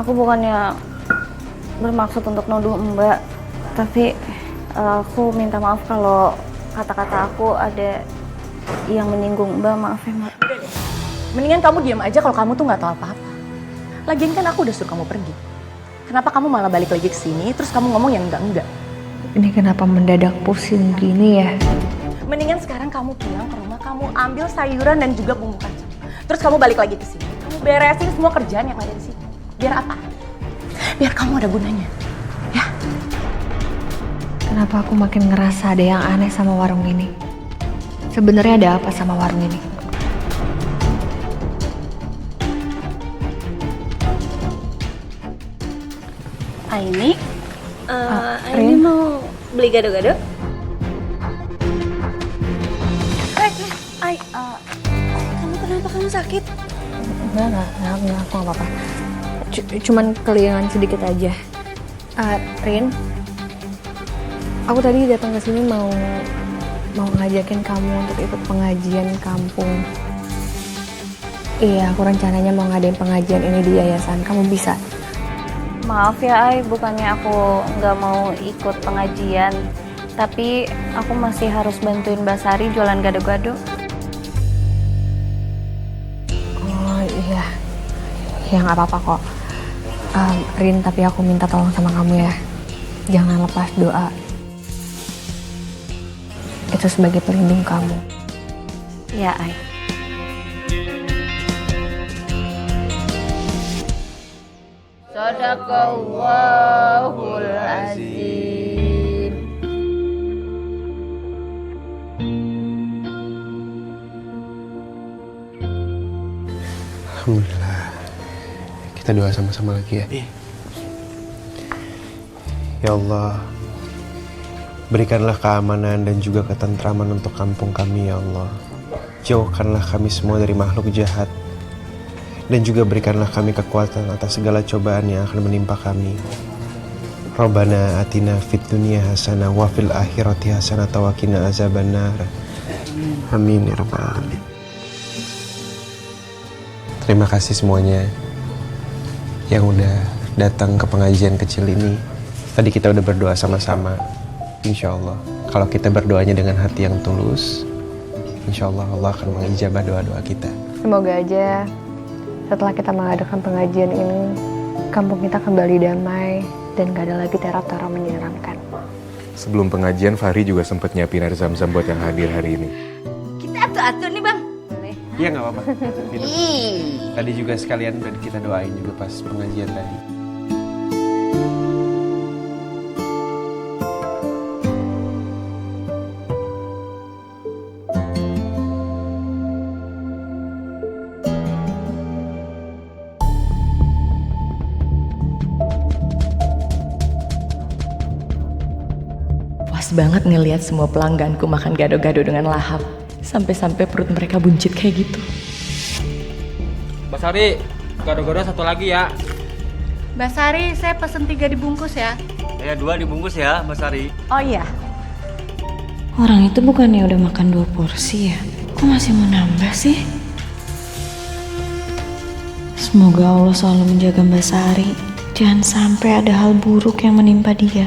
Aku bukannya bermaksud untuk nuduh Mbak, tapi aku minta maaf kalau kata-kata aku ada yang menyinggung Mbak. Maaf ya Mbak. Mendingan kamu diam aja kalau kamu tuh nggak tahu apa-apa. Lagian kan aku udah suruh kamu pergi. Kenapa kamu malah balik lagi ke sini terus kamu ngomong yang enggak-enggak? Ini kenapa mendadak pusing gini ya? Mendingan sekarang kamu pulang ke rumah, kamu ambil sayuran dan juga bumbu kacang. Terus kamu balik lagi ke sini. Kamu beresin semua kerjaan yang ada di sini. Biar apa? Biar kamu ada gunanya. Ya. Kenapa aku makin ngerasa ada yang aneh sama warung ini? Sebenarnya ada apa sama warung ini? Aini, Aini mau beli gado-gado? Kamu kenapa? Kamu sakit? Enggak, aku gak apa-apa. Cuman kelingan sedikit aja. Rin, aku tadi datang ke sini mau ngajakin kamu untuk ikut pengajian kampung. Iya, aku rencananya mau ngadain pengajian ini di yayasan. Kamu bisa? Maaf ya Ai, bukannya aku nggak mau ikut pengajian, tapi aku masih harus bantuin Mbak Sari jualan gado-gado. Oh iya, ya nggak apa-apa kok. Rin, tapi aku minta tolong sama kamu ya, jangan lepas doa. Itu sebagai pelindung kamu. Ya Ai. Sadaqallahul azim. Alhamdulillah. Kita doa sama-sama lagi ya. Ya Allah, berikanlah keamanan dan juga ketentraman untuk kampung kami ya Allah. Jauhkanlah kami semua dari makhluk jahat. Dan juga berikanlah kami kekuatan atas segala cobaan yang akan menimpa kami. Rabbana atina fid dunya hasanah wa fil akhirati hasanah wa qina azabannar. Amin ya rabbal alamin. Terima kasih semuanya yang udah datang ke pengajian kecil ini. Tadi kita udah berdoa sama-sama. Insya Allah, kalau kita berdoanya dengan hati yang tulus, insya Allah Allah akan mengijabah doa-doa kita. Semoga aja setelah kita mengadakan pengajian ini, kampung kita kembali damai dan gak ada lagi teror-teror menyeramkan. Sebelum pengajian, Fahri juga sempat nyiapin air zam-zam buat yang hadir hari ini. Kita atu-atu nih bang. Iya nggak apa-apa. Gitu. Tadi juga sekalian udah kita doain juga pas pengajian tadi. Puas banget ngelihat semua pelangganku makan gado-gado dengan lahap. Sampai-sampai perut mereka buncit kayak gitu. Mbak Sari, gado-gado satu lagi ya. Mbak Sari, saya pesen 3 dibungkus ya. Ya 2 dibungkus ya, Mbak Sari. Oh iya. Orang itu bukannya udah makan 2 porsi ya? Kok masih mau nambah sih? Semoga Allah selalu menjaga Mbak Sari. Jangan sampai ada hal buruk yang menimpa dia.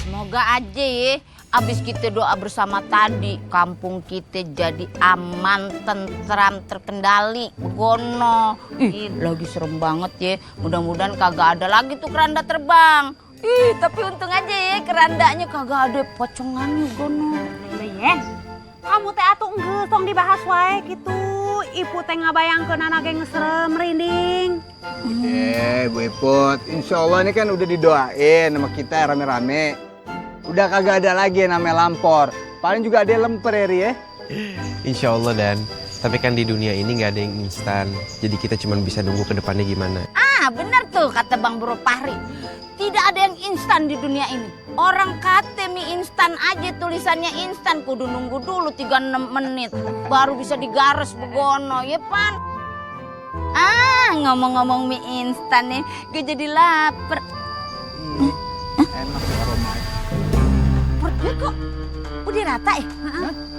Semoga aja ya, abis kita doa bersama tadi, kampung kita jadi aman, tentram, terkendali, begono. Ih, lagi serem banget ya. Mudah-mudahan kagak ada lagi tuh keranda terbang. Ih, tapi untung aja ya kerandanya kagak ada pocongannya, begono. Yen, kamu teh atuh enggak tong dibahas wae gitu. Ibu teh ngabayangkeun anak yang serem merinding. Bu Iput, insya Allah ini kan udah didoain sama kita rame-rame. Udah kagak ada lagi yang namanya lampor. Paling juga ada yang lemper ya, Ri ya. Insya Allah Dan. Tapi kan di dunia ini nggak ada yang instan. Jadi kita cuma bisa nunggu ke depannya gimana. Ah, bener tuh kata Bang Bro Fahri. Tidak ada yang instan di dunia ini. Orang kate mie instan aja tulisannya instan. Kudu nunggu dulu 36 menit. Baru bisa digares begono, ya Pan? Ah, ngomong-ngomong mie instan nih. Gue jadi lapar. Enak ya aromanya. Perut gue kok udah rata ya?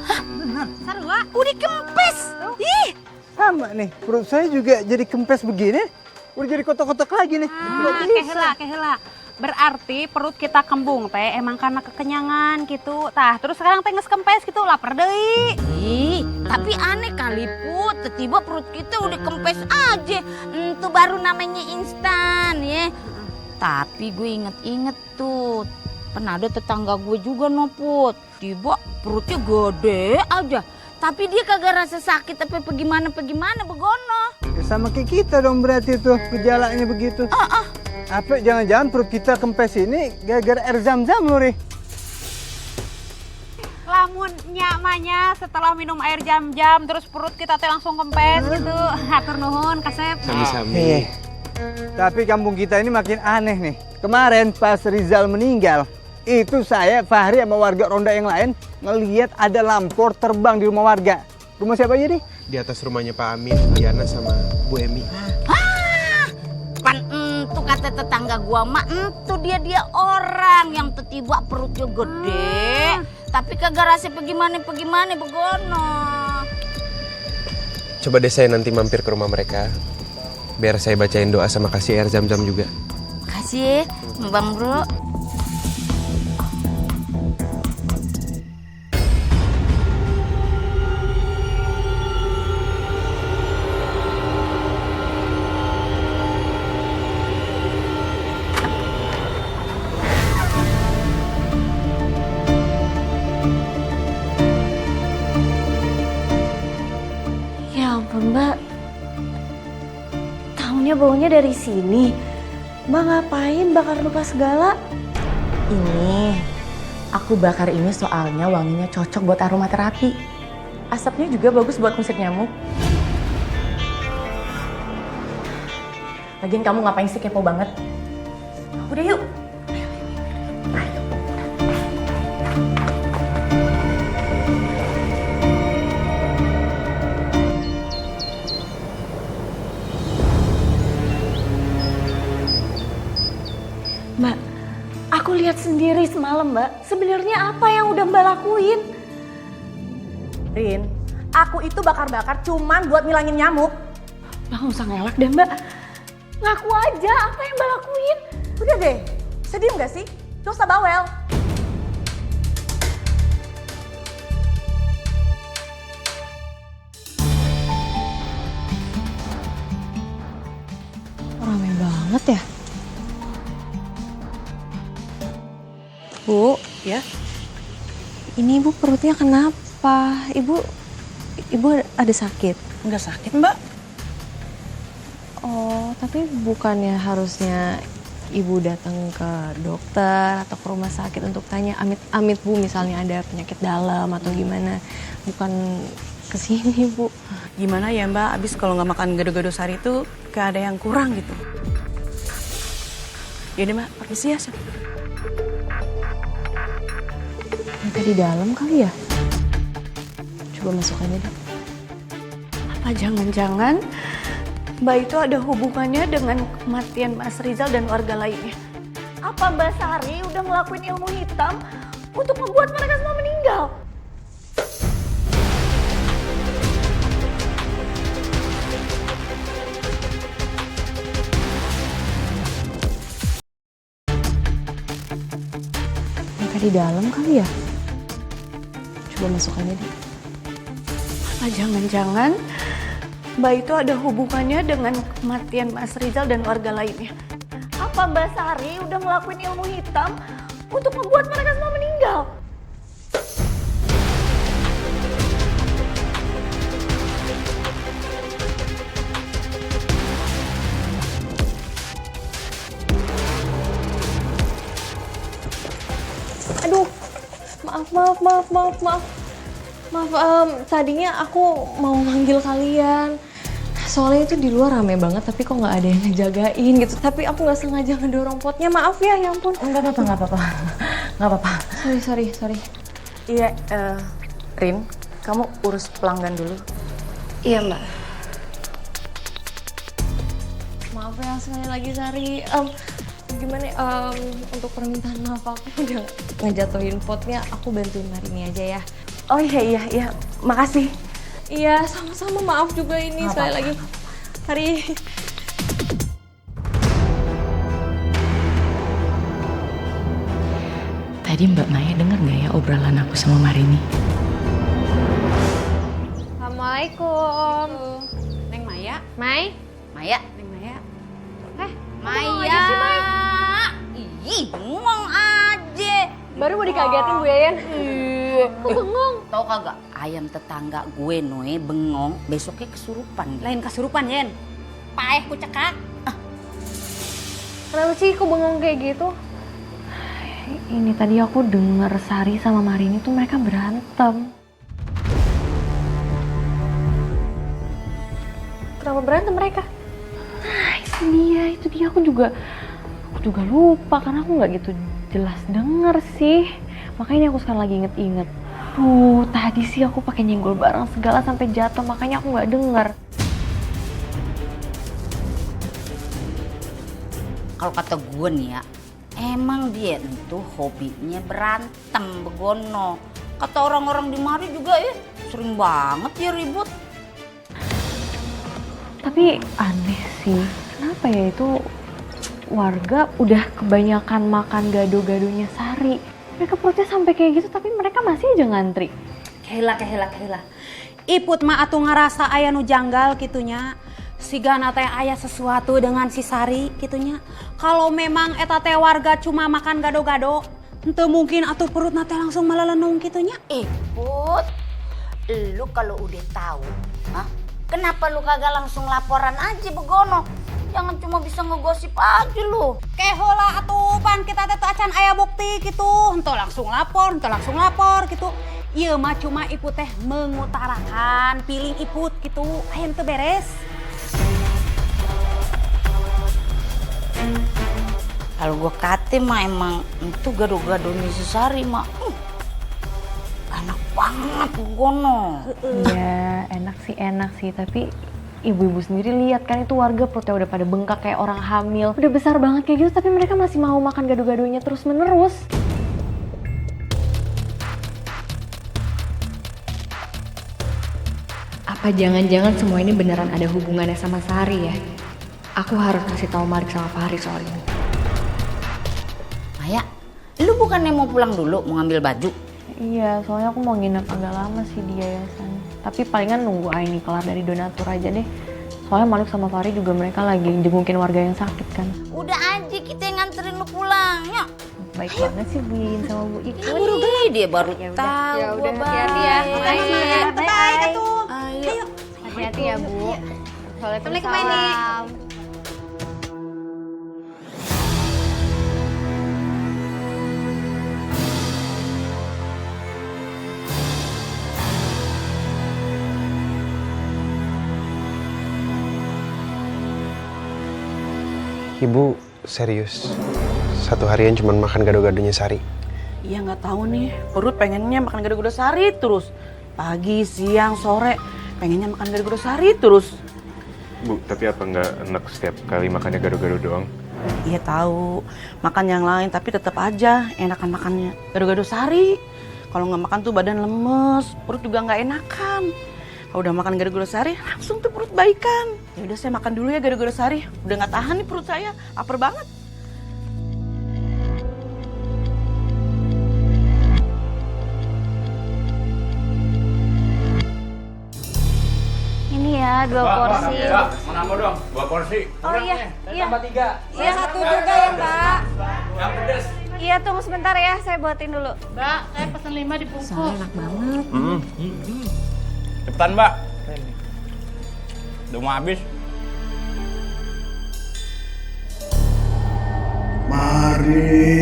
Hah? Bener. Sarua. Udah kempes. Ih. Sama nih, perut saya juga jadi kempes begini. Udah jadi kotak-kotak lagi nih. Kehela. Berarti perut kita kembung teh emang karena kekenyangan gitu. Tah, terus sekarang teh geus kempes gitu, lapar deui. Ih, tapi aneh kali Put, tiba-tiba perut kita udah kempes aja. Itu baru namanya instan ya. Tapi gue inget-inget tuh, pernah ada tetangga gue juga no Put. Tiba perutnya gede aja. Tapi dia kagak rasa sakit apa bagaimana begono. Ya sama kayak kita dong berarti tuh gejalanya begitu. Apa jangan-jangan perut kita kempes ini gara-gara air zam-zam lu, Ri? Lamun nyamanya setelah minum air jam-jam terus perut kita teh langsung kempes gitu. Hatur nuhun Kasep. Sami-sami. Tapi kampung kita ini makin aneh nih. Kemarin pas Rizal meninggal, itu saya, Fahri sama warga ronda yang lain ngelihat ada lampor terbang di rumah warga. Rumah siapa aja nih? Di atas rumahnya Pak Amin, Diana sama Bu Emi. Pan entu kata tetangga gua mah entu dia orang yang tiba perutnya gede. Tapi kagak rasa bagaimana begono. Coba deh saya nanti mampir ke rumah mereka. Biar saya bacain doa sama kasih air zam-zam juga. Makasih Bang Bro. Ya ampun Mbak, tahunya baunya dari sini. Mbak ngapain bakar luka segala? Ini, aku bakar ini soalnya wanginya cocok buat aromaterapi. Asapnya juga bagus buat ngusir nyamuk. Lagian kamu ngapain sih kepo banget? Udah yuk. Mbak, aku lihat sendiri semalam Mbak. Sebenarnya apa yang udah Mbak lakuin? Rin, aku itu bakar-bakar cuman buat ngilangin nyamuk. Mbak nggak usah ngelak deh Mbak. Ngaku aja apa yang Mbak lakuin. Udah deh, sedih nggak sih? Gak usah bawel. banget ya. Bu, Ya? ini ibu perutnya kenapa? Ibu ada sakit? Nggak sakit, Mbak. Oh, tapi bukannya harusnya ibu datang ke dokter atau ke rumah sakit untuk tanya amit-amit Bu misalnya ada penyakit dalam atau gimana, bukan kesini Bu. Gimana ya Mbak, abis kalau nggak makan gado-gado sari itu kayak ada yang kurang gitu. Yaudah Mbak, permisi ya. Mereka di dalam kali ya? Coba masuk aja deh. Apa jangan-jangan Mbak itu ada hubungannya dengan kematian Mas Rizal dan warga lainnya? Apa Mbak Sari udah ngelakuin ilmu hitam untuk membuat mereka semua meninggal? Mereka di dalam kali ya? Coba masuk aja deh. Apa jangan-jangan Mbak itu ada hubungannya dengan kematian Mas Rizal dan warga lainnya? Apa Mbak Sari udah ngelakuin ilmu hitam untuk membuat mereka semua meninggal? Aduh, maaf, tadinya aku mau manggil kalian. Soalnya itu di luar rame banget, tapi kok nggak ada yang ngejagain gitu. Tapi aku nggak sengaja ngedorong potnya, maaf ya ampun. Nggak apa-apa. Sorry. Iya, Rin, kamu urus pelanggan dulu. Iya mbak. Maaf ya sekali lagi Sari. Gimana untuk permintaan maaf aku udah ngejatuhin potnya, aku bantuin Marini aja ya. Oh iya, makasih. Iya, sama-sama, maaf juga ini sekali lagi. Hari Tadi Mbak Maya dengar nggak ya obrolan aku sama Marini? Assalamualaikum. Neng Maya? Maya. Neng Maya? Maya. Ih, bengong aja. Baru mau dikagetin Bu Yayan. Kok bengong? Tahu kagak? Ayam tetangga gue Noe bengong, besoknya kesurupan. Lain kesurupan, Yen. Paeh ku cekak. Kenapa sih kok bengong kayak gitu? ini tadi aku denger Sari sama Marini tuh mereka berantem. Kenapa berantem mereka? Nah, itu dia aku juga lupa karena aku nggak gitu jelas denger sih. Makanya aku sekarang lagi inget-inget. Tadi sih aku pakai nyenggol barang segala sampai jatuh, makanya aku nggak denger. Kalau kata gue nih ya, emang dia itu hobinya berantem begono. Kata orang-orang di mari juga sering banget ya ribut. Tapi aneh sih, kenapa ya itu warga udah kebanyakan makan gado-gadonya Sari. Mereka protes sampai kayak gitu tapi mereka masih aja ngantri. Kehela. Iput mah atuh ngerasa aya nu janggal kitunya. Sigana teh aya sesuatu dengan si Sari kitunya. Kalau memang eta teh warga cuma makan gado-gado, henteu mungkin atuh perut teh langsung melelenung kitunya. Put, lu kalau udah tahu, kenapa lu kagak langsung laporan aja begono? Jangan cuma bisa ngegosip aja lu. Kehola atuh pan kita teh acan aya bukti gitu. Henteu langsung lapor gitu. Ieu mah cuma Iput teh mengutarakan pilih Iput gitu. Aya teu beres. Kalau gue kate mah emang itu gado-gadonya si Sari mah enak banget begono. Iya enak sih tapi ibu-ibu sendiri lihat kan itu warga perutnya udah pada bengkak kayak orang hamil. Udah besar banget kayak gitu tapi mereka masih mau makan gado-gadonya terus menerus. Apa jangan-jangan semua ini beneran ada hubungannya sama Sari ya? Aku harus kasih tahu Malik sama Fahri soal ini. Maya, lu bukannya mau pulang dulu mau ngambil baju? Iya, soalnya aku mau nginep agak lama sih di yayasan. Tapi palingan nunggu Aini kelar dari donatur aja deh. Soalnya Malik sama Fahri juga mereka lagi jengukin warga yang sakit kan. Udah aja kita yang nganterin lu pulang, yuk. Baik banget sih Bu Yin sama Bu Ipul. Dia baru tahu. Ya udah, gua hati-hati ya. baik. Makasih ya. Baik atuh. Ayo. Hati-hati ya Bu. Assalamualaikum Ini. Ibu serius? Satu harian cuma makan gado-gadonya Sari? Iya nggak tahu nih, perut pengennya makan gado-gado Sari terus. Pagi, siang, sore pengennya makan gado-gado Sari terus. Bu, tapi apa nggak enak setiap kali makannya gado-gado doang? Iya tahu, makan yang lain tapi tetap aja enakan makannya gado-gado Sari. Kalau nggak makan tuh badan lemes, perut juga nggak enakan. Kalau udah makan gado-gado Sari, langsung tuh perut baikan. Ya udah saya makan dulu ya gado-gado Sari. Udah nggak tahan nih perut saya, lapar banget. Ini ya 2 porsi. Mau nambah dong, 2 porsi. Oh iya, iya. Tambah 3. Iya, 1 juga ya, Mbak. Yang pedes. Iya, tunggu sebentar ya, saya buatin dulu. Mbak, saya pesen 5 dibungkus. Enak banget. Cepetan, Mbak. Udah mau habis. Mari.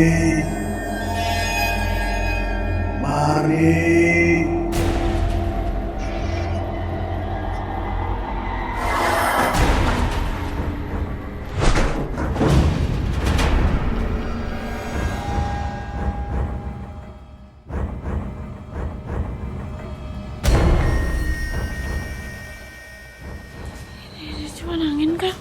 Ini cuma angin kan?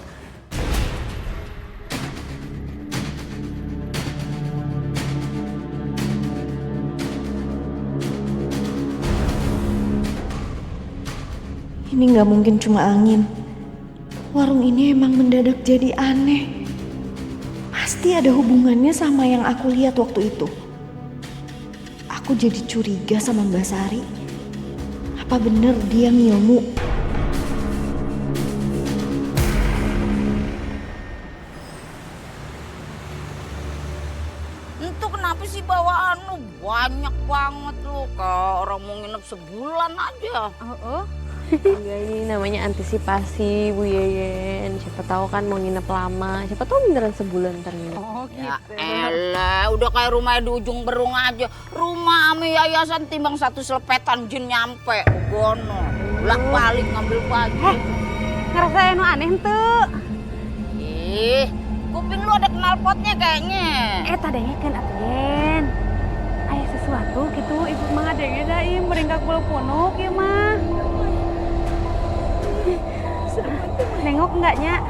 Ini nggak mungkin cuma angin. Warung ini emang mendadak jadi aneh. Pasti ada hubungannya sama yang aku lihat waktu itu. Aku jadi curiga sama Mbak Sari. Apa bener dia ngilmu? Itu kenapa sih bawaan lu banyak banget lu, kayak orang mau nginep sebulan aja. Enggak, ini namanya antisipasi Bu Yeyen. Siapa tahu kan mau nginep lama. Siapa tahu beneran sebulan ntar nginep. Ya elah, udah kayak rumah di ujung Berung aja. Rumah ame yayasan timbang 1 selepetan jin nyampe. Gono, bolak-balik ngambil baju. Ngerasa anu aneh tuh. Ih, kuping lu ada knalpotnya kayaknya. Tadanya kan Yen. Aya sesuatu gitu, ibu mah adanya da ieu meringkak bulu punuk ya mah. Nengok enggaknya?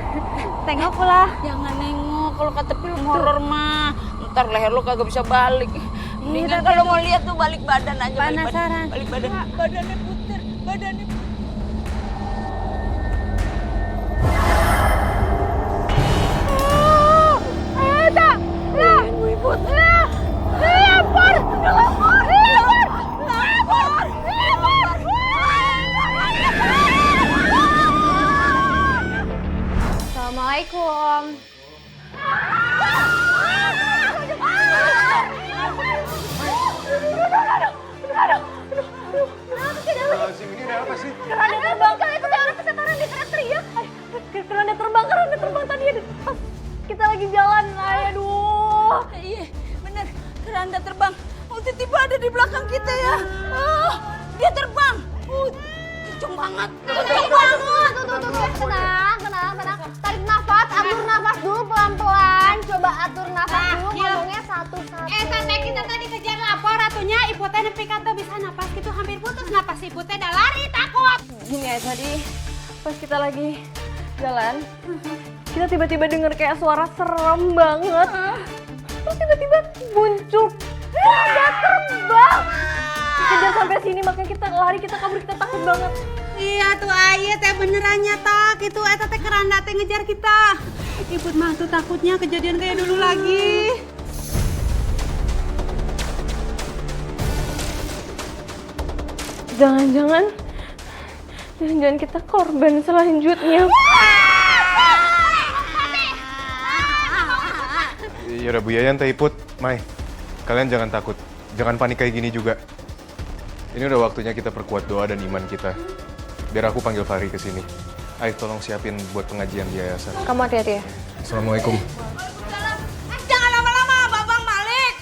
Tengok lah. Jangan nengok, kalau kata film horor mah ntar leher lu kagak bisa balik. Mendingan kalau mau lihat tuh balik badan aja. Penasaran. Balik badan. Badannya puter, badannya. Assalamualaikum. Ini ada apa sih? Keranda terbang, kalian tuh orang kesetaran di teriak-teriak. Keranda terbang tadi pas kita lagi jalan. Aduh. Iya, bener. Keranda terbang. Oh, tiba-tiba ada di belakang kita ya. Dia terbang. Kenceng banget. Kenceng banget. Tuh. Tenang. Tarik nafas, atur nafas dulu pelan-pelan. Coba atur nafas dulu, ngomongnya satu-satu. Teh kita tadi kejar lapor atunya ibu teh nepi kata bisa napas gitu hampir putus napas ibu teh dah lari takut. Gini ya tadi pas kita lagi jalan, kita tiba-tiba denger kayak suara serem banget. Terus tiba-tiba muncul keranda terbang. Kejar sampai sini makanya kita lari, kita kabur, kita takut banget. Iya tuh ayah teh beneran nyata gitu eta teh keranda teh ngejar kita. Ibu mah tuh takutnya kejadian kayak dulu lagi. Jangan-jangan kita korban selanjutnya. Ya udah Bu Yayan, Teh Iput, Mai. Kalian jangan takut. Jangan panik kayak gini juga. Ini udah waktunya kita perkuat doa dan iman kita. Biar aku panggil Fahri ke sini. Ayo tolong siapin buat pengajian di yayasan. Kamu hati-hati ya. Assalamualaikum. Jangan lama-lama, Babang Malik.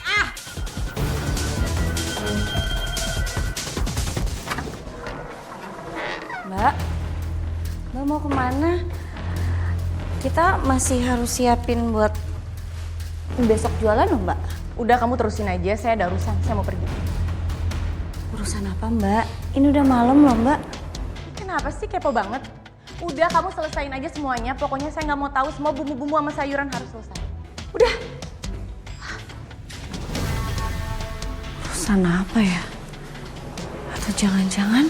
Mbak mau kemana? Kita masih harus siapin buat besok jualan loh, Mbak. Udah, kamu terusin aja, saya ada urusan, saya mau pergi. Urusan apa, Mbak? Ini udah malam loh, Mbak. Kenapa sih kepo banget? Udah, kamu selesain aja semuanya, pokoknya saya nggak mau tahu semua bumbu-bumbu sama sayuran harus selesai. Udah. Urusan apa ya? Atau jangan-jangan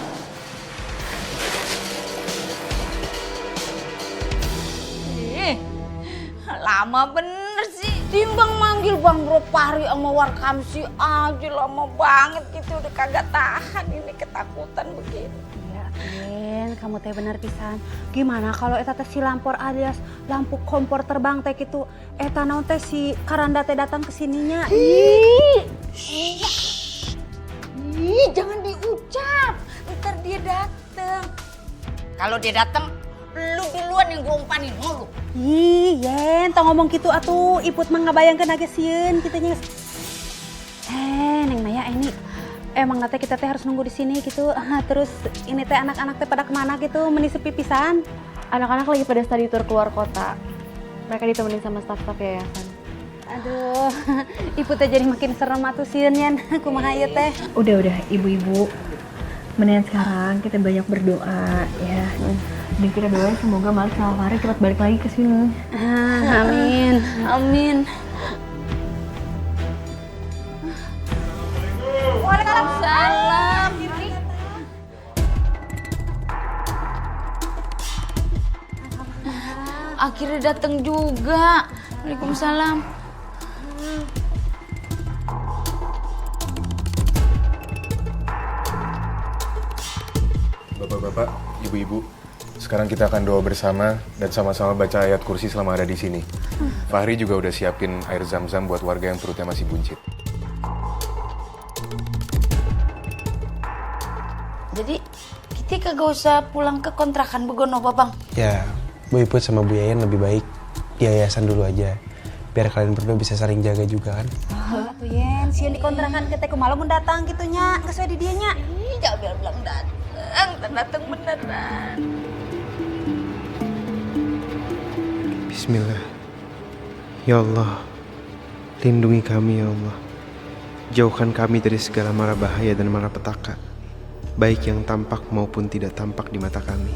lama bener sih. Timbang manggil Bang Bro Fahri sama Warkamsi aja lama banget gitu. Udah kagak tahan ini ketakutan begini. Ya, kamu teh bener pisan. Gimana kalau eta teh si lampor alias lampu kompor terbang teh gitu. Eta naon teh si Karanda teh datang ke sininya. Ih, jangan diucap. Ntar dia dateng. Kalau dia dateng, lu duluan yang gue umpanin mulu. Ih, Yen, tong ngomong gitu atuh. Iput mah ngabayangkeun age sieun kitu nya. Neng Maya ini emang nanti kita teh harus nunggu di sini gitu. Terus ini teh anak-anak teh pada kemana gitu, meni sepi pisan. Anak-anak lagi pada study tour keluar kota. Mereka ditemenin sama staf-staf yayasan. Aduh, ibu teh jadi makin serem atuh sieun Yan. Kumaha ieu teh? Udah, ibu-ibu. Mendingan sekarang kita banyak berdoa ya. Dan kita doain semoga Malik sama Fahri cepat balik lagi ke sini. Amin. Amin. Waalaikumsalam. Akhirnya datang juga. Waalaikumsalam. Bapak-bapak, ibu-ibu, sekarang kita akan doa bersama dan sama-sama baca ayat kursi selama ada di sini. Fahri juga udah siapin air zam-zam buat warga yang perutnya masih buncit. Jadi kita kagak usah pulang ke kontrakan Begono, Babang. Ya, Bu Iput sama Bu Yayan lebih baik di yayasan dulu aja. Biar kalian berdua bisa saling jaga juga kan. Tuh Yen, sieun di kontrakan kita kumaha mun datang gitu nya, geus we di dieu nya. Ih, jangan bilang datang beneran. Bismillah. Ya Allah, lindungi kami ya Allah. Jauhkan kami dari segala mara bahaya dan mara petaka, baik yang tampak maupun tidak tampak di mata kami.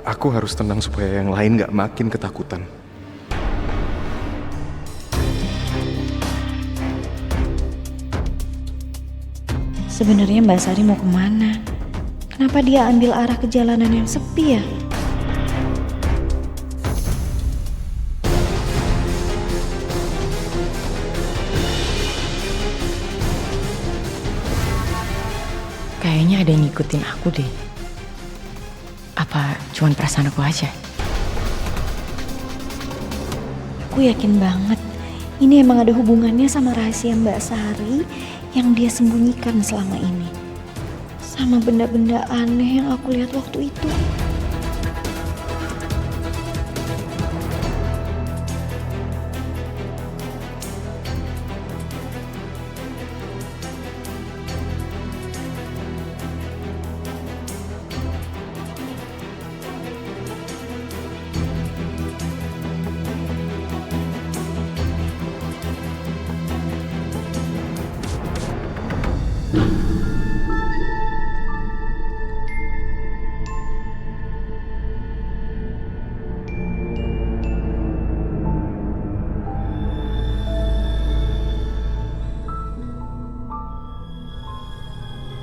Aku harus tenang supaya yang lain gak makin ketakutan. sebenarnya Mbak Sari mau kemana? Kenapa dia ambil arah ke jalanan yang sepi ya? Kayaknya ada yang ngikutin aku deh. Apa cuman perasaan aku aja? Aku yakin banget ini emang ada hubungannya sama rahasia Mbak Sari yang dia sembunyikan selama ini. Sama benda-benda aneh yang aku lihat waktu itu.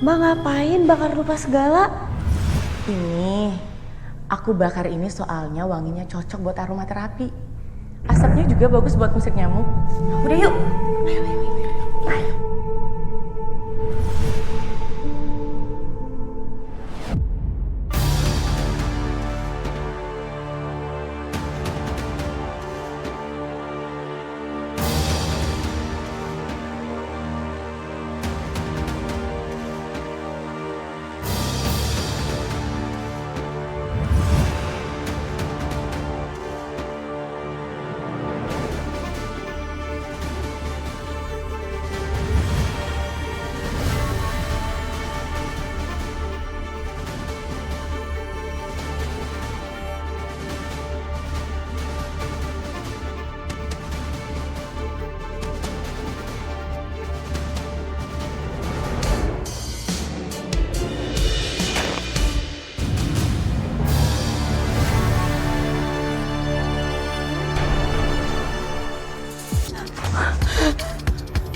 Mbak ngapain bakar lupa segala? Ini, aku bakar ini soalnya wanginya cocok buat aromaterapi. Asapnya juga bagus buat musik nyamuk. Udah yuk. Ayo.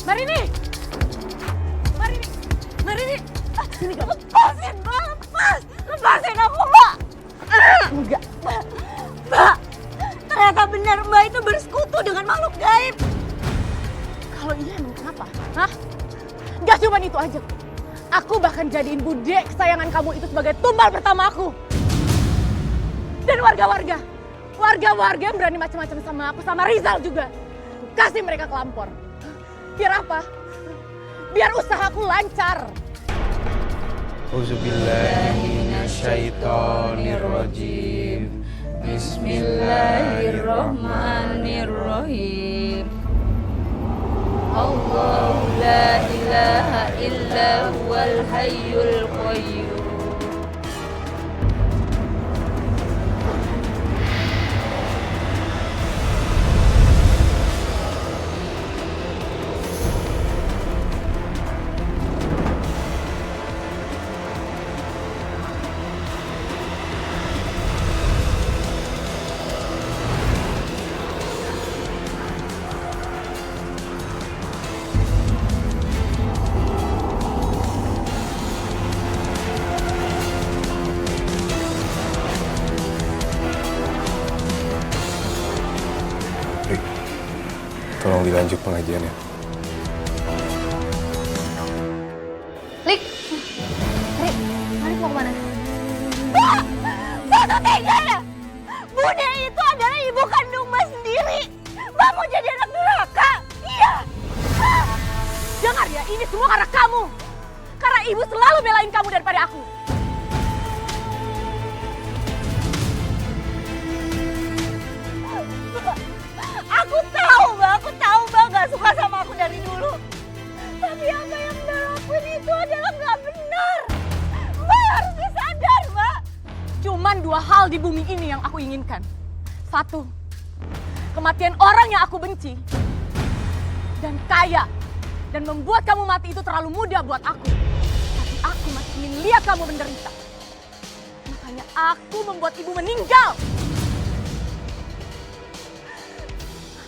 Marini! Marini! Marini! Sini kamu. Lepasin, Mbak! Lepas! Lepasin aku, Mbak! Enggak. Mbak! Ternyata benar Mbak itu bersekutu dengan makhluk gaib. Kalau iya emang kenapa? Hah? Gak cuma itu aja. Aku bahkan jadiin bude kesayangan kamu itu sebagai tumbal pertama aku. Dan warga-warga yang berani macam-macam sama aku, sama Rizal juga. Kasih mereka kelampor. Biar apa? Biar usahaku lancar. Auzubillahiminasyaitonirrajim. Bismillahirrahmanirrahim. Allahu la ilaha illa huwal hayyul qayyum. Tolong dilanjut pengajiannya. Lik! Rik mau kemana? Mbak! Mbak tuh tega ya? Bude itu adalah ibu kandung Mbak sendiri. Mbak mau jadi anak durhaka? Iya! Dengar ya, ini semua karena kamu. Karena ibu selalu belain kamu daripada aku. Aku tahu Mbak gak suka sama aku dari dulu. Tapi apa yang Mbak lakuin itu adalah gak benar. Mbak harus sadar, Mbak. Cuman 2 hal di bumi ini yang aku inginkan. 1, kematian orang yang aku benci. Dan kaya. Dan membuat kamu mati itu terlalu mudah buat aku. Tapi aku masih ingin lihat kamu menderita. Makanya aku membuat ibu meninggal.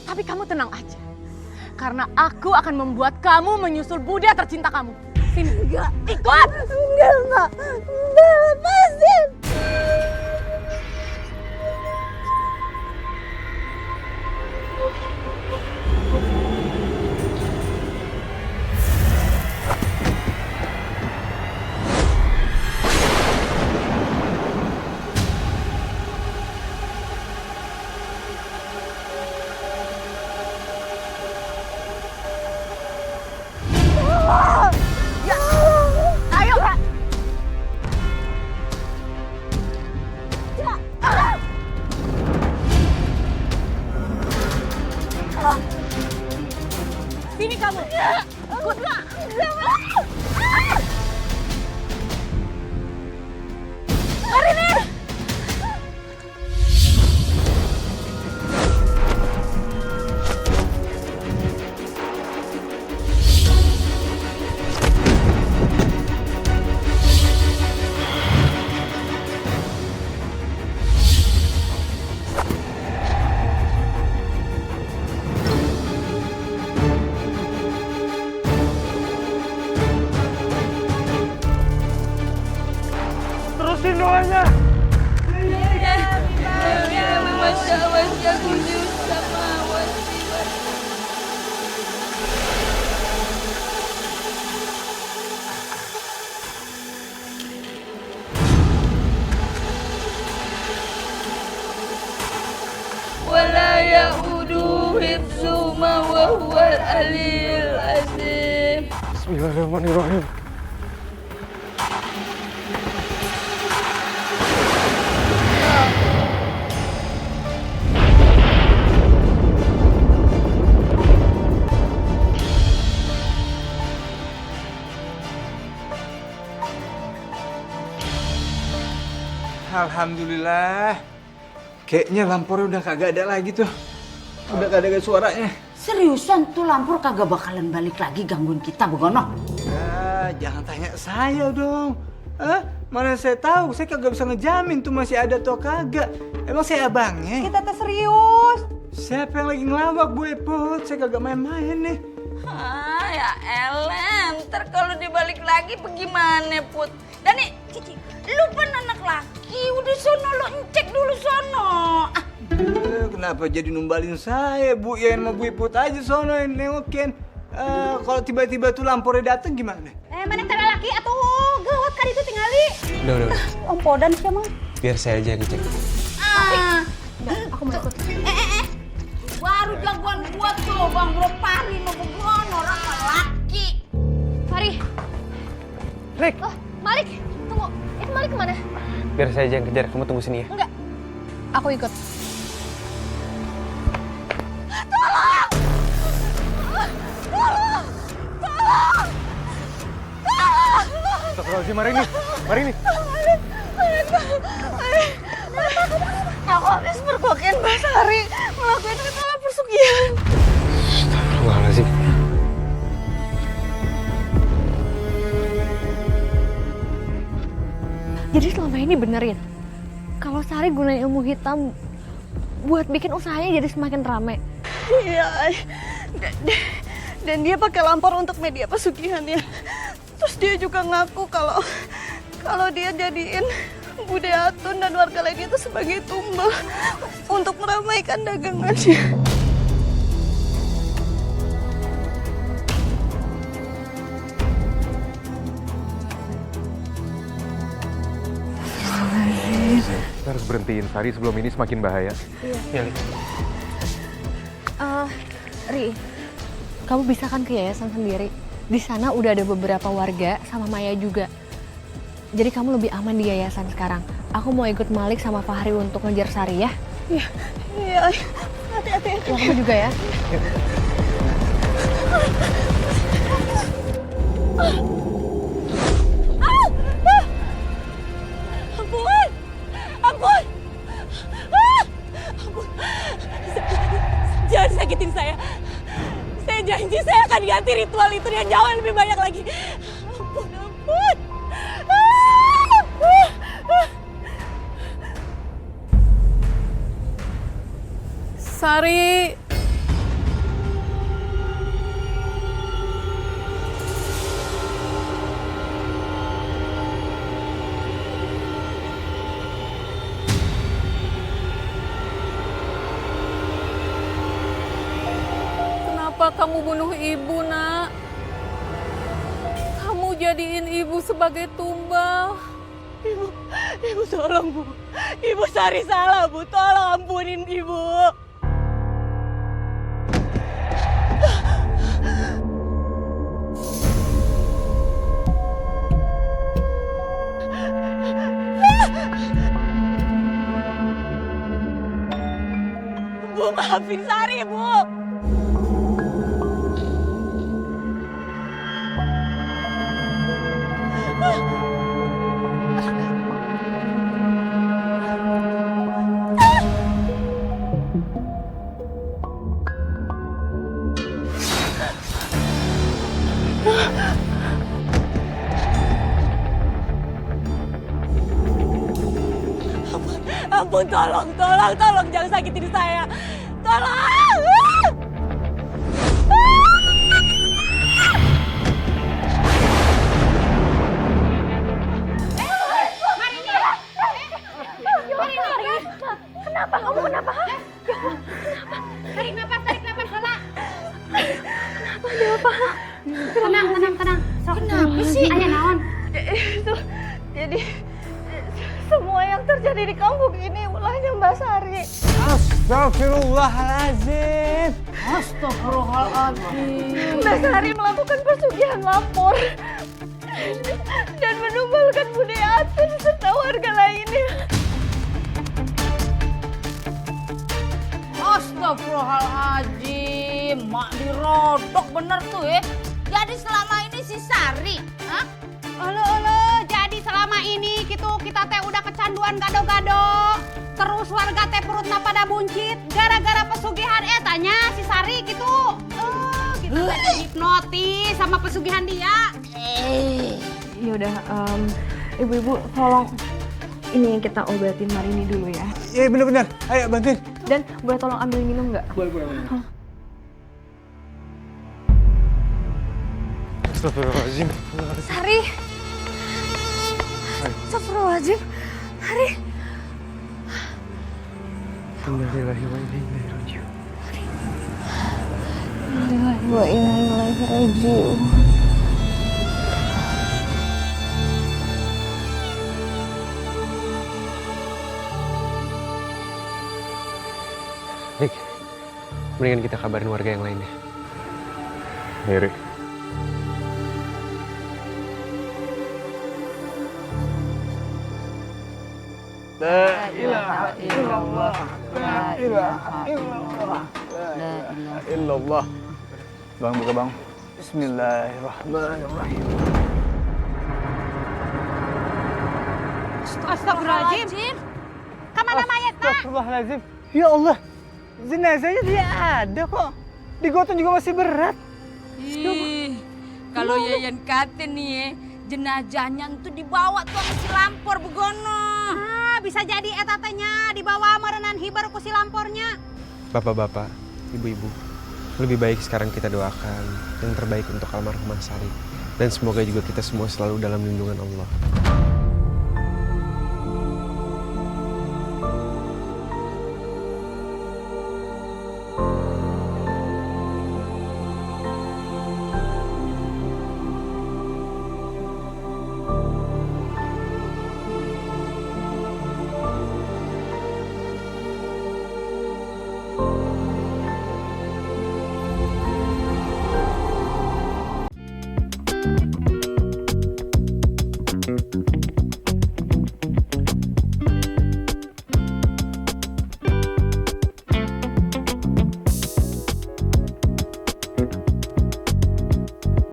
Tapi kamu tenang aja. Karena aku akan membuat kamu menyusul Buddha tercinta kamu. Sini. Enggak. Ikut. Enggak, Mbak. Mbak, lepasin. Sini kamu. Ikut. Marini! Terusin doanya. Wala ya'uduhu hifzuhuma wa huwal aliyyul azim. Bismillahirrahmanirrahim. Alhamdulillah. Kayaknya lampornya udah kagak ada lagi tuh. Udah kagak ada suaranya. Seriusan tuh lampur kagak bakalan balik lagi gangguin kita, Begono? Jangan tanya saya dong. Mana saya tahu, saya kagak bisa ngejamin tuh masih ada atau kagak. Emang saya abangnya? Kita teh serius. Siapa yang lagi ngelawak Bu Epot? Saya kagak main-main nih. Ya elah, ntar kalau dibalik lagi bagaimana Put? Dani, Cici, lu kan anak laki, udah sono lo cek dulu sono. Kenapa jadi numbalin saya, Bu? Ya sama Bu Iput aja sono yang nengokin. Kalau tiba-tiba tuh lampornya dateng gimana? Mana tara laki atuh gawat kan itu tinggali. Udah. Om Podan sih mah. Biar saya aja yang ngecek. Aku mau ikut. Baru jagoan gua tuh, Bang Bro Pari mau begon orang laki. Pari. Rick. Oh, Malik, tunggu. Itu Malik kemana? Biar saya aja yang kejar. Kamu tunggu sini ya. Enggak. Aku ikut. Tolong! Tolong! Tolong! Tolong! Astagfirullahaladzim, mari ini. Aku habis pergokin Mbak Sari ngelakuin ritual persugihan. Astagfirullahaladzim. Jadi selama ini benerin kalau Sari gunain ilmu hitam buat bikin usahanya jadi semakin rame. Iya, dan dia pakai lampor untuk media pesugihannya. Terus dia juga ngaku kalau dia jadiin Bude Atun dan warga lain itu sebagai tumbal untuk meramaikan dagangannya. Kita harus berhentiin Sari sebelum ini semakin bahaya. Iya, Lik. Ri, kamu bisa kan ke yayasan sendiri? Di sana udah ada beberapa warga sama Maya juga. Jadi kamu lebih aman di yayasan sekarang. Aku mau ikut Malik sama Fahri untuk ngejar Sari ya. Iya. Hati-hati. Ya, kamu juga ya. Ampun! Ampun! Ampun! Jangan sakitin saya. Saya janji saya akan ganti ritual itu dengan jauh lebih banyak lagi. Ampun! Sari. Kenapa kamu bunuh ibu, Nak? Kamu jadiin ibu sebagai tumbal. Ibu tolong, Bu. Ibu Sari salah, Bu. Tolong ampunin Ibu. Bu, maafin Sari, Bu. Ampun, tolong, jangan sakitin saya. Tolong! Kenapa? Kamu kenapa? Tarik nafas, Hala. Kenapa? Ada apa? Tenang. Kenapa sih? Ayah naon? Jadi semua yang terjadi di kampung ini ulahnya Mbak Sari. Astagfirullahaladzim. Astagfirullahaladzim. Mbak Sari melakukan pesugihan lapor dan menumbalkan Bude Atun serta warga lainnya. Astagfirullahaladzim, mak dirodok bener tuh ya. Jadi selama ini si Sari, hah? Olo, jadi selama ini kita teh udah kecanduan gado-gado. Terus warga teh perutna pada buncit gara-gara pesugihan tanya si Sari gitu. Kita teh hipnotis sama pesugihan dia. Ya udah, ibu-ibu tolong ini kita obatin Marini dulu ya. Iya bener-bener, ayo bantuin. Dan boleh tolong ambil minum nggak? Boleh. Astagfirullahaladzim. Sari. Astagfirullahaladzim. Sari. Innalillahi wa inna ilaihi raji'un. Innalillahi wa inna ilaihi raji'un. Rik, mendingan kita kabarin warga yang lainnya. Rik. La ilaha illallah. La ilaha illallah. La ilaha illallah. Bang, buka bang. Bismillahirrahmanirrahim. Astagfirullahaladzim. Kemana mayatnya? Astagfirullahaladzim. Ya Allah, jenazahnya dia ada kok. Digotong juga masih berat. Ih, kalau Yayan kate nih jenazahnya itu dibawa tuh sama si Lampor begono. Bisa jadi etatenya dibawa merenan hibar ku si lampornya. Bapak-bapak, ibu-ibu, lebih baik sekarang kita doakan yang terbaik untuk almarhumah Sari. Dan semoga juga kita semua selalu dalam lindungan Allah.